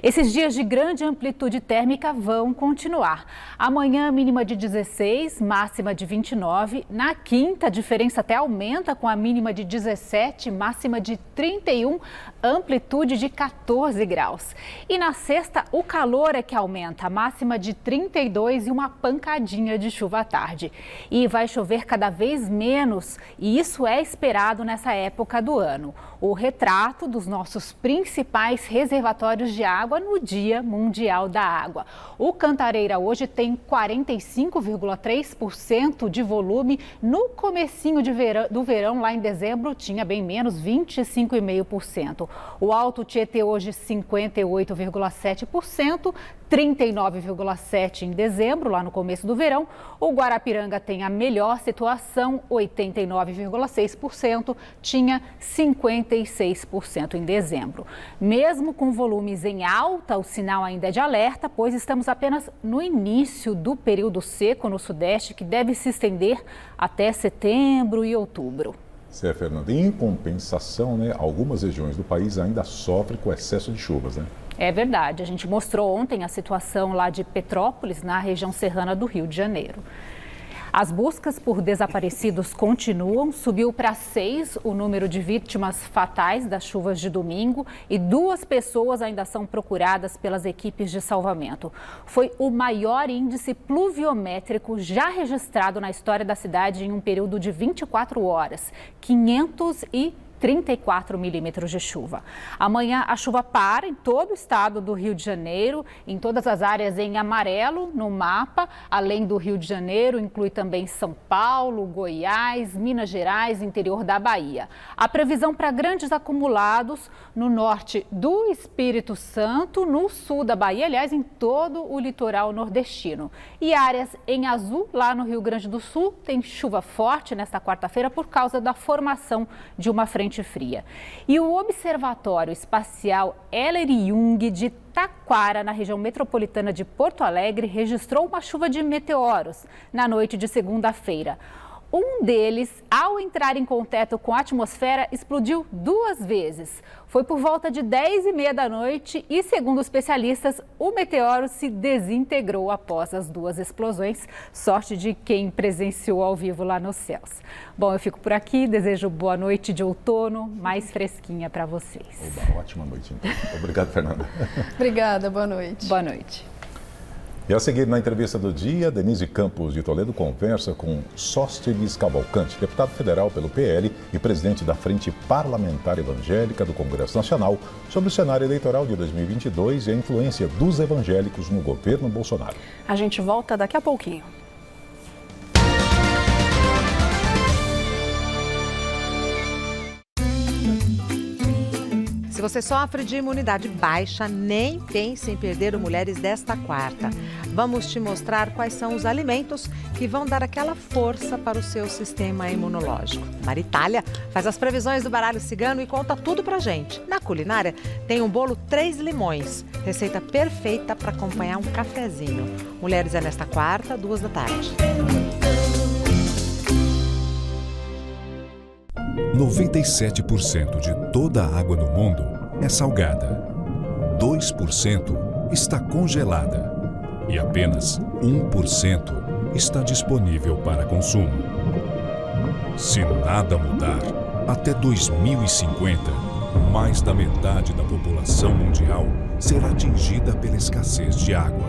Esses dias de grande amplitude térmica vão continuar. Amanhã, mínima de 16, máxima de 29. Na quinta, a diferença até aumenta com a mínima de 17, máxima de 31, amplitude de 14 graus. E na sexta, o calor é que aumenta, a máxima de 32 e uma pancadinha de chuva à tarde. E vai chover cada vez menos. E isso é esperado nessa época do ano. O retrato dos nossos principais reservatórios de água no Dia Mundial da Água. O Cantareira hoje tem 45,3% de volume. No comecinho do verão, lá em dezembro, tinha bem menos, 25,5%. O Alto Tietê hoje 58,7%. 39,7% em dezembro, lá no começo do verão. O Guarapiranga tem a melhor situação, 89,6%, tinha 56% em dezembro. Mesmo com volumes em alta, o sinal ainda é de alerta, pois estamos apenas no início do período seco no Sudeste, que deve se estender até setembro e outubro. Certo, Fernanda. Em compensação, né, algumas regiões do país ainda sofrem com excesso de chuvas, né? É verdade. A gente mostrou ontem a situação lá de Petrópolis, na região serrana do Rio de Janeiro. As buscas por desaparecidos continuam. Subiu para 6 o número de vítimas fatais das chuvas de domingo e 2 pessoas ainda são procuradas pelas equipes de salvamento. Foi o maior índice pluviométrico já registrado na história da cidade em um período de 24 horas, 534 milímetros de chuva. Amanhã a chuva para em todo o estado do Rio de Janeiro, em todas as áreas em amarelo no mapa. Além do Rio de Janeiro, inclui também São Paulo, Goiás, Minas Gerais, interior da Bahia. A previsão para grandes acumulados no norte do Espírito Santo, no sul da Bahia, aliás, em todo o litoral nordestino. E áreas em azul, lá no Rio Grande do Sul, tem chuva forte nesta quarta-feira por causa da formação de uma frente fria. E o Observatório Espacial Eller-Jung de Taquara, na região metropolitana de Porto Alegre, registrou uma chuva de meteoros na noite de segunda-feira. Um deles, ao entrar em contato com a atmosfera, explodiu 2 vezes. Foi por volta de 10h30 da noite e, segundo especialistas, o meteoro se desintegrou após as 2 explosões. Sorte de quem presenciou ao vivo lá nos céus. Bom, eu fico por aqui, desejo boa noite de outono, mais fresquinha para vocês. Oba, ótima noite, então. Obrigado, Fernanda. Obrigada, boa noite. Boa noite. E a seguir, na entrevista do dia, Denise Campos de Toledo conversa com Sóstenes Cavalcante, deputado federal pelo PL e presidente da Frente Parlamentar Evangélica do Congresso Nacional, sobre o cenário eleitoral de 2022 e a influência dos evangélicos no governo Bolsonaro. A gente volta daqui a pouquinho. Se você sofre de imunidade baixa, nem pense em perder o Mulheres desta quarta. Vamos te mostrar quais são os alimentos que vão dar aquela força para o seu sistema imunológico. Maritália faz as previsões do baralho cigano e conta tudo pra gente. Na culinária, tem um bolo 3 limões, receita perfeita para acompanhar um cafezinho. Mulheres é nesta quarta, 14h. 97% de toda a água no mundo é salgada. 2% está congelada. E apenas 1% está disponível para consumo. Se nada mudar, até 2050, mais da metade da população mundial será atingida pela escassez de água.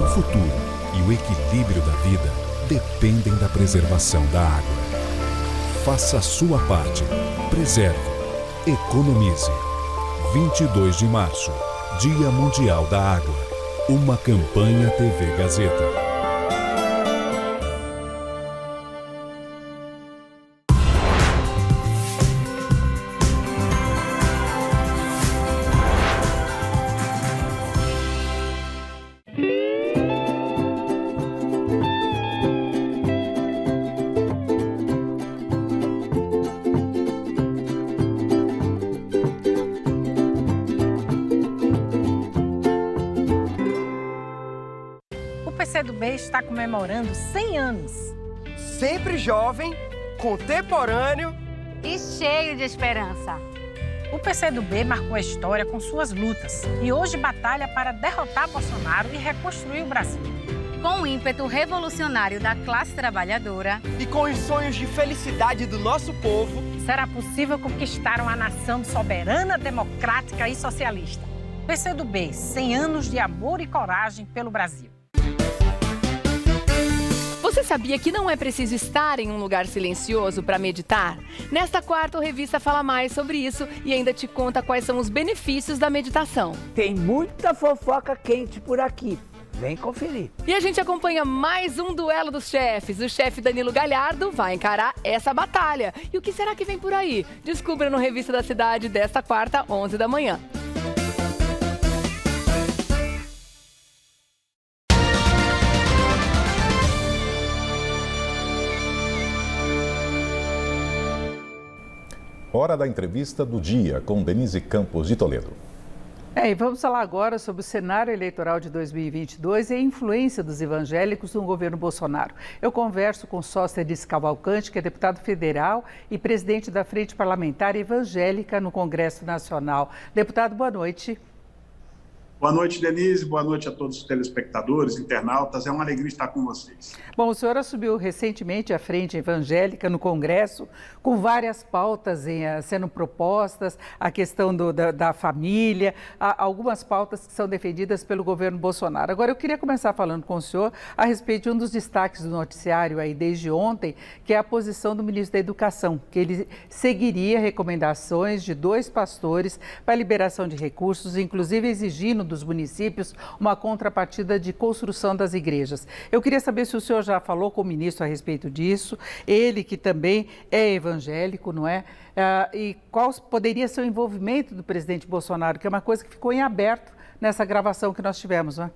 O futuro e o equilíbrio da vida dependem da preservação da água. Faça a sua parte. Preserve. Economize. 22 de março, Dia Mundial da Água. Uma campanha TV Gazeta. O PCdoB está comemorando 100 anos. Sempre jovem, contemporâneo e cheio de esperança. O PCdoB marcou a história com suas lutas e hoje batalha para derrotar Bolsonaro e reconstruir o Brasil. Com o ímpeto revolucionário da classe trabalhadora e com os sonhos de felicidade do nosso povo, será possível conquistar uma nação soberana, democrática e socialista. PCdoB, 100 anos de amor e coragem pelo Brasil. Você sabia que não é preciso estar em um lugar silencioso para meditar? Nesta quarta, o Revista fala mais sobre isso e ainda te conta quais são os benefícios da meditação. Tem muita fofoca quente por aqui. Vem conferir. E a gente acompanha mais um duelo dos chefes. O chefe Danilo Galhardo vai encarar essa batalha. E o que será que vem por aí? Descubra no Revista da Cidade desta quarta, 11 da manhã. Hora da entrevista do dia com Denise Campos de Toledo. E vamos falar agora sobre o cenário eleitoral de 2022 e a influência dos evangélicos no governo Bolsonaro. Eu converso com Sóstenes Cavalcante, que é deputado federal e presidente da Frente Parlamentar Evangélica no Congresso Nacional. Deputado, boa noite. Boa noite, Denise. Boa noite a todos os telespectadores, internautas. É uma alegria estar com vocês. Bom, o senhor assumiu recentemente a Frente Evangélica no Congresso, com várias pautas sendo propostas, a questão da família, algumas pautas que são defendidas pelo governo Bolsonaro. Agora, eu queria começar falando com o senhor a respeito de um dos destaques do noticiário aí desde ontem, que é a posição do ministro da Educação, que ele seguiria recomendações de 2 pastores para a liberação de recursos, inclusive exigindo dos municípios uma contrapartida de construção das igrejas. Eu queria saber se o senhor já falou com o ministro a respeito disso, ele que também é evangélico, não é? E qual poderia ser o envolvimento do presidente Bolsonaro, que é uma coisa que ficou em aberto nessa gravação que nós tivemos, não é?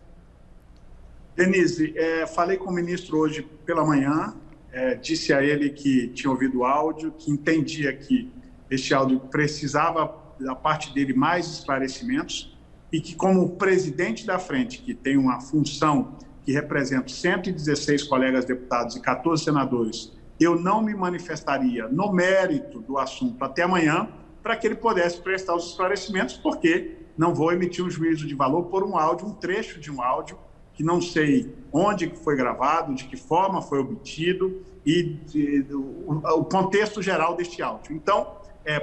Denise, falei com o ministro hoje pela manhã, disse a ele que tinha ouvido o áudio, que entendia que este áudio precisava da parte dele mais esclarecimentos, e que, como presidente da frente, que tem uma função que represento 116 colegas deputados e 14 senadores, eu não me manifestaria no mérito do assunto até amanhã, para que ele pudesse prestar os esclarecimentos, porque não vou emitir um juízo de valor por um áudio, um trecho de um áudio, que não sei onde foi gravado, de que forma foi obtido e o contexto geral deste áudio. Então,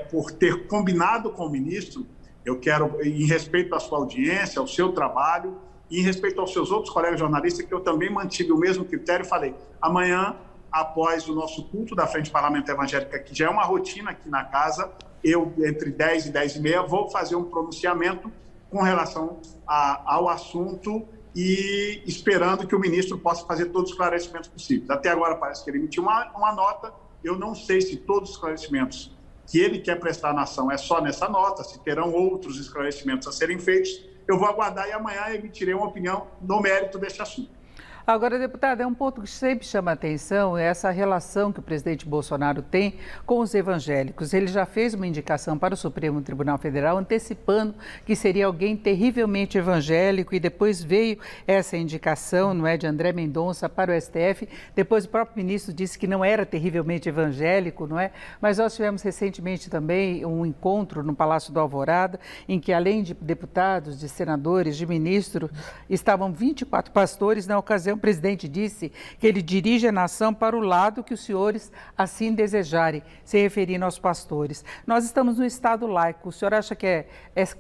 por ter combinado com o ministro, eu quero, em respeito à sua audiência, ao seu trabalho, e em respeito aos seus outros colegas jornalistas, que eu também mantive o mesmo critério, falei, amanhã, após o nosso culto da Frente Parlamentar Evangélica, que já é uma rotina aqui na casa, eu, entre 10 e 10 e meia, vou fazer um pronunciamento com relação ao assunto e esperando que o ministro possa fazer todos os esclarecimentos possíveis. Até agora parece que ele emitiu uma nota, eu não sei se todos os esclarecimentos que ele quer prestar à nação é só nessa nota, se terão outros esclarecimentos a serem feitos, eu vou aguardar e amanhã emitirei uma opinião no mérito deste assunto. Agora, deputada, é um ponto que sempre chama a atenção, é essa relação que o presidente Bolsonaro tem com os evangélicos. Ele já fez uma indicação para o Supremo Tribunal Federal, antecipando que seria alguém terrivelmente evangélico, e depois veio essa indicação, não é, de André Mendonça para o STF. Depois o próprio ministro disse que não era terrivelmente evangélico, não é? Mas nós tivemos recentemente também um encontro no Palácio do Alvorada, em que além de deputados, de senadores, de ministros, estavam 24 pastores. Na ocasião, o presidente disse que ele dirige a nação para o lado que os senhores assim desejarem, se referindo aos pastores. Nós estamos no Estado laico. O senhor acha que é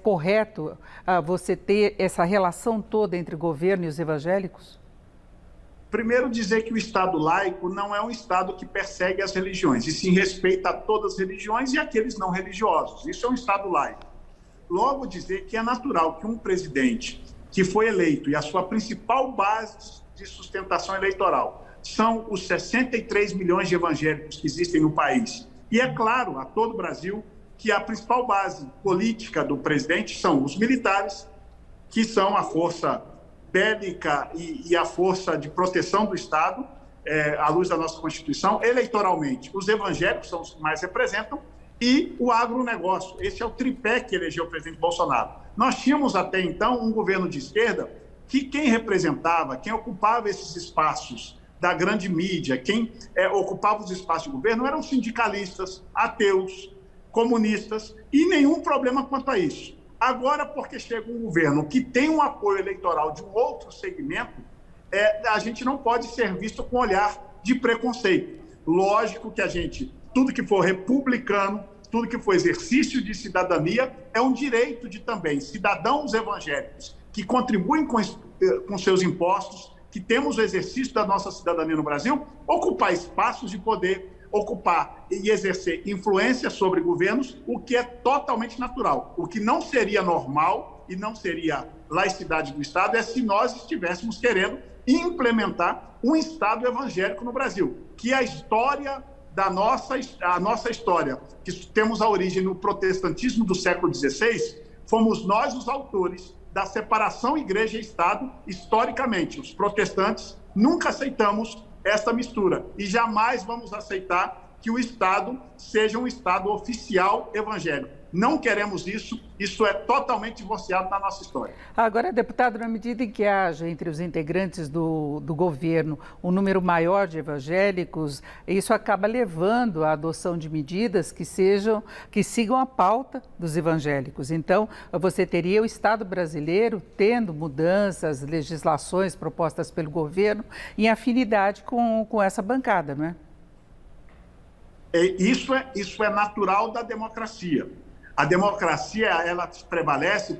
correto você ter essa relação toda entre o governo e os evangélicos? Primeiro, dizer que o Estado laico não é um Estado que persegue as religiões, e sim respeita a todas as religiões e aqueles não religiosos. Isso é um Estado laico. Logo, dizer que é natural que um presidente que foi eleito e a sua principal base de sustentação eleitoral são os 63 milhões de evangélicos que existem no país. E é claro, a todo o Brasil, que a principal base política do presidente são os militares, que são a força bélica e a força de proteção do Estado, à luz da nossa Constituição. Eleitoralmente, os evangélicos são os que mais representam, e o agronegócio. Esse é o tripé que elegeu o presidente Bolsonaro. Nós tínhamos até então um governo de esquerda que quem representava, quem ocupava esses espaços da grande mídia, quem ocupava os espaços de governo eram sindicalistas, ateus, comunistas, e nenhum problema quanto a isso. Agora, porque chega um governo que tem um apoio eleitoral de um outro segmento, a gente não pode ser visto com olhar de preconceito. Lógico que tudo que for republicano, tudo que for exercício de cidadania, é um direito de também cidadãos evangélicos que contribuem com seus impostos, que temos o exercício da nossa cidadania no Brasil, ocupar espaços de poder, ocupar e exercer influência sobre governos, o que é totalmente natural. O que não seria normal e não seria laicidade do Estado é se nós estivéssemos querendo implementar um Estado evangélico no Brasil, que a história a nossa história, que temos a origem no protestantismo do século XVI, fomos nós os autores da separação igreja e Estado historicamente. Os protestantes nunca aceitamos essa mistura e jamais vamos aceitar que o Estado seja um Estado oficial evangélico. Não queremos isso, isso é totalmente divorciado da nossa história. Agora, deputado, na medida em que haja entre os integrantes do governo um número maior de evangélicos, isso acaba levando à adoção de medidas que sigam a pauta dos evangélicos. Então, você teria o Estado brasileiro tendo mudanças, legislações propostas pelo governo em afinidade com essa bancada, não é? Isso é natural da democracia. A democracia, ela prevalece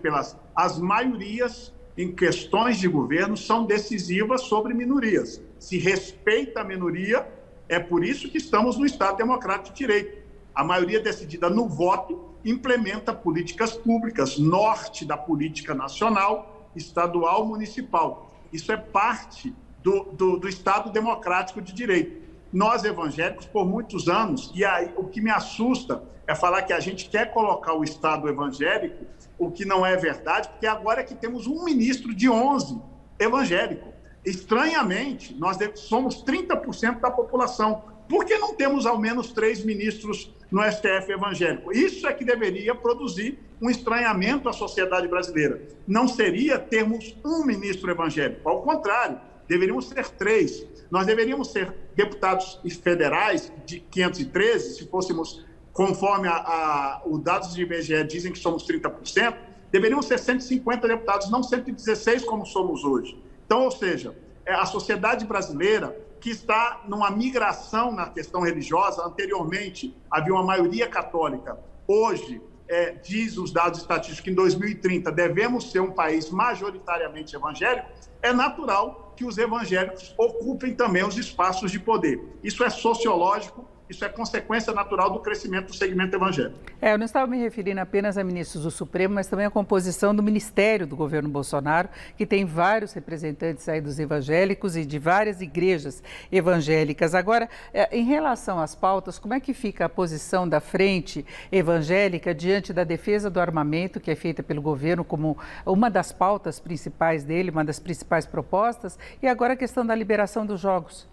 as maiorias em questões de governo são decisivas sobre minorias. Se respeita a minoria, é por isso que estamos no Estado Democrático de Direito. A maioria decidida no voto implementa políticas públicas, norte da política nacional, estadual, municipal. Isso é parte do Estado Democrático de Direito. Nós, evangélicos, por muitos anos, e aí o que me assusta é falar que a gente quer colocar o Estado evangélico, o que não é verdade, porque agora é que temos um ministro de 11 evangélico. Estranhamente, nós somos 30% da população. Por que não temos ao menos 3 ministros no STF evangélico? Isso é que deveria produzir um estranhamento à sociedade brasileira. Não seria termos um ministro evangélico, ao contrário, deveríamos ser 3. Nós deveríamos ser deputados federais de 513, se fôssemos, conforme os dados de IBGE dizem que somos 30%, deveriam ser 150 deputados, não 116 como somos hoje. Então, ou seja, a sociedade brasileira que está numa migração na questão religiosa. Anteriormente, havia uma maioria católica. Hoje, diz os dados estatísticos que em 2030 devemos ser um país majoritariamente evangélico. É natural que os evangélicos ocupem também os espaços de poder. Isso é sociológico. Isso é consequência natural do crescimento do segmento evangélico. Eu não estava me referindo apenas a ministros do Supremo, mas também à composição do Ministério do governo Bolsonaro, que tem vários representantes aí dos evangélicos e de várias igrejas evangélicas. Agora, em relação às pautas, como é que fica a posição da frente evangélica diante da defesa do armamento, que é feita pelo governo como uma das pautas principais dele, uma das principais propostas, e agora a questão da liberação dos jogos?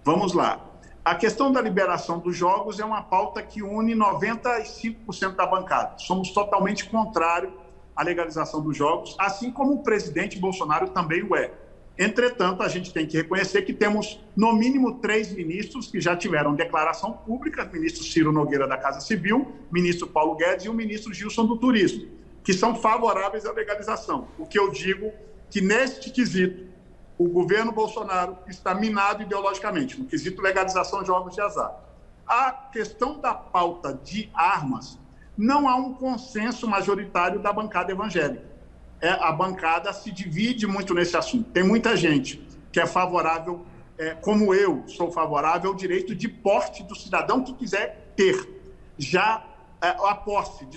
Vamos lá. A questão da liberação dos jogos é uma pauta que une 95% da bancada. Somos totalmente contrários à legalização dos jogos, assim como o presidente Bolsonaro também o é. Entretanto, a gente tem que reconhecer que temos, no mínimo, 3 ministros que já tiveram declaração pública, o ministro Ciro Nogueira da Casa Civil, o ministro Paulo Guedes e o ministro Gilson do Turismo, que são favoráveis à legalização. O que eu digo que, neste quesito, o governo Bolsonaro está minado ideologicamente, no quesito legalização de jogos de azar. A questão da pauta de armas, não há um consenso majoritário da bancada evangélica. A bancada se divide muito nesse assunto. Tem muita gente que é favorável, como eu sou favorável ao direito de porte do cidadão que quiser ter. Já a posse,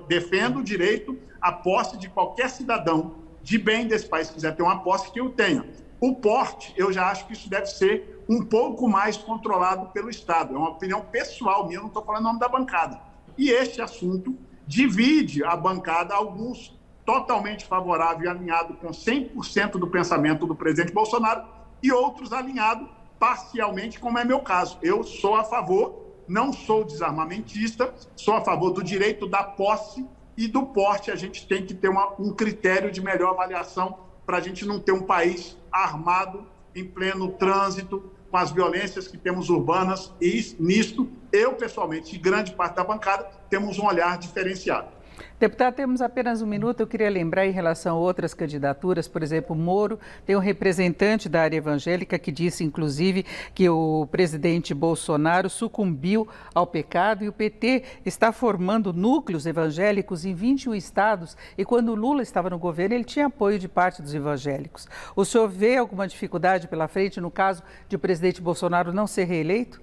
defendo o direito à posse de qualquer cidadão de bem desse país, se quiser ter uma posse, que eu tenha. O porte, eu já acho que isso deve ser um pouco mais controlado pelo Estado. É uma opinião pessoal minha, eu não estou falando em nome da bancada. E este assunto divide a bancada, alguns totalmente favorável e alinhado com 100% do pensamento do presidente Bolsonaro e outros alinhados parcialmente, como é meu caso. Eu sou a favor, não sou desarmamentista, sou a favor do direito da posse e do porte. A gente tem que ter um critério de melhor avaliação para a gente não ter um país armado em pleno trânsito, com as violências que temos urbanas, e nisto, eu pessoalmente e grande parte da bancada, temos um olhar diferenciado. Deputado, temos apenas um minuto. Eu queria lembrar em relação a outras candidaturas, por exemplo, Moro tem um representante da área evangélica que disse, inclusive, que o presidente Bolsonaro sucumbiu ao pecado e o PT está formando núcleos evangélicos em 21 estados e quando o Lula estava no governo ele tinha apoio de parte dos evangélicos. O senhor vê alguma dificuldade pela frente no caso de o presidente Bolsonaro não ser reeleito?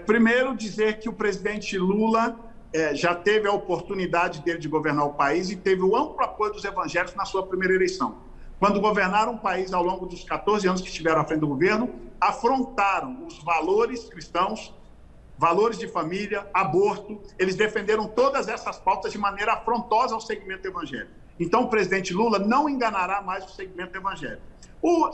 Primeiro, dizer que o presidente Lula já teve a oportunidade dele de governar o país e teve o amplo apoio dos evangélicos na sua primeira eleição. Quando governaram o país ao longo dos 14 anos que estiveram à frente do governo, afrontaram os valores cristãos, valores de família, aborto. Eles defenderam todas essas pautas de maneira afrontosa ao segmento evangélico. Então, o presidente Lula não enganará mais o segmento evangélico. O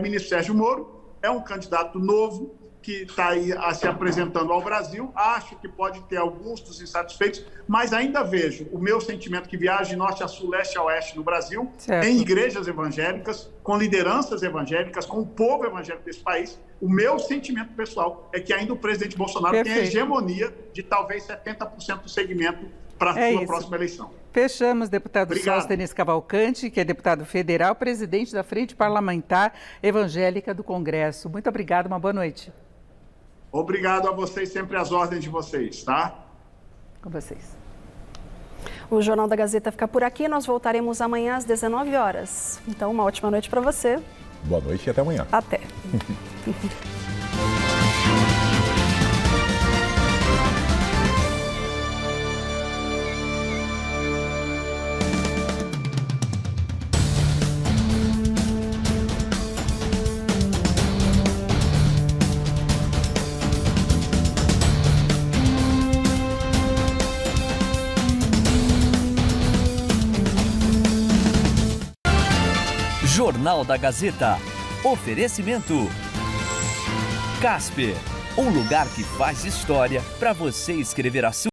ministro Sérgio Moro é um candidato novo, que está aí se apresentando ao Brasil. Acho que pode ter alguns dos insatisfeitos, mas ainda vejo o meu sentimento que viaja de norte a sul, leste a oeste no Brasil, em igrejas evangélicas, com lideranças evangélicas, com o povo evangélico desse país. O meu sentimento pessoal é que ainda o presidente Bolsonaro tem a hegemonia de talvez 70% do segmento para a sua próxima eleição. Fechamos, deputado Sóstenes Cavalcante, que é deputado federal, presidente da Frente Parlamentar Evangélica do Congresso. Muito obrigado, uma boa noite. Obrigado a vocês, sempre às ordens de vocês, tá? Com vocês. O Jornal da Gazeta fica por aqui, nós voltaremos amanhã às 19 horas. Então, uma ótima noite para você. Boa noite e até amanhã. Até. Jornal da Gazeta. Oferecimento Casper, um lugar que faz história para você escrever a sua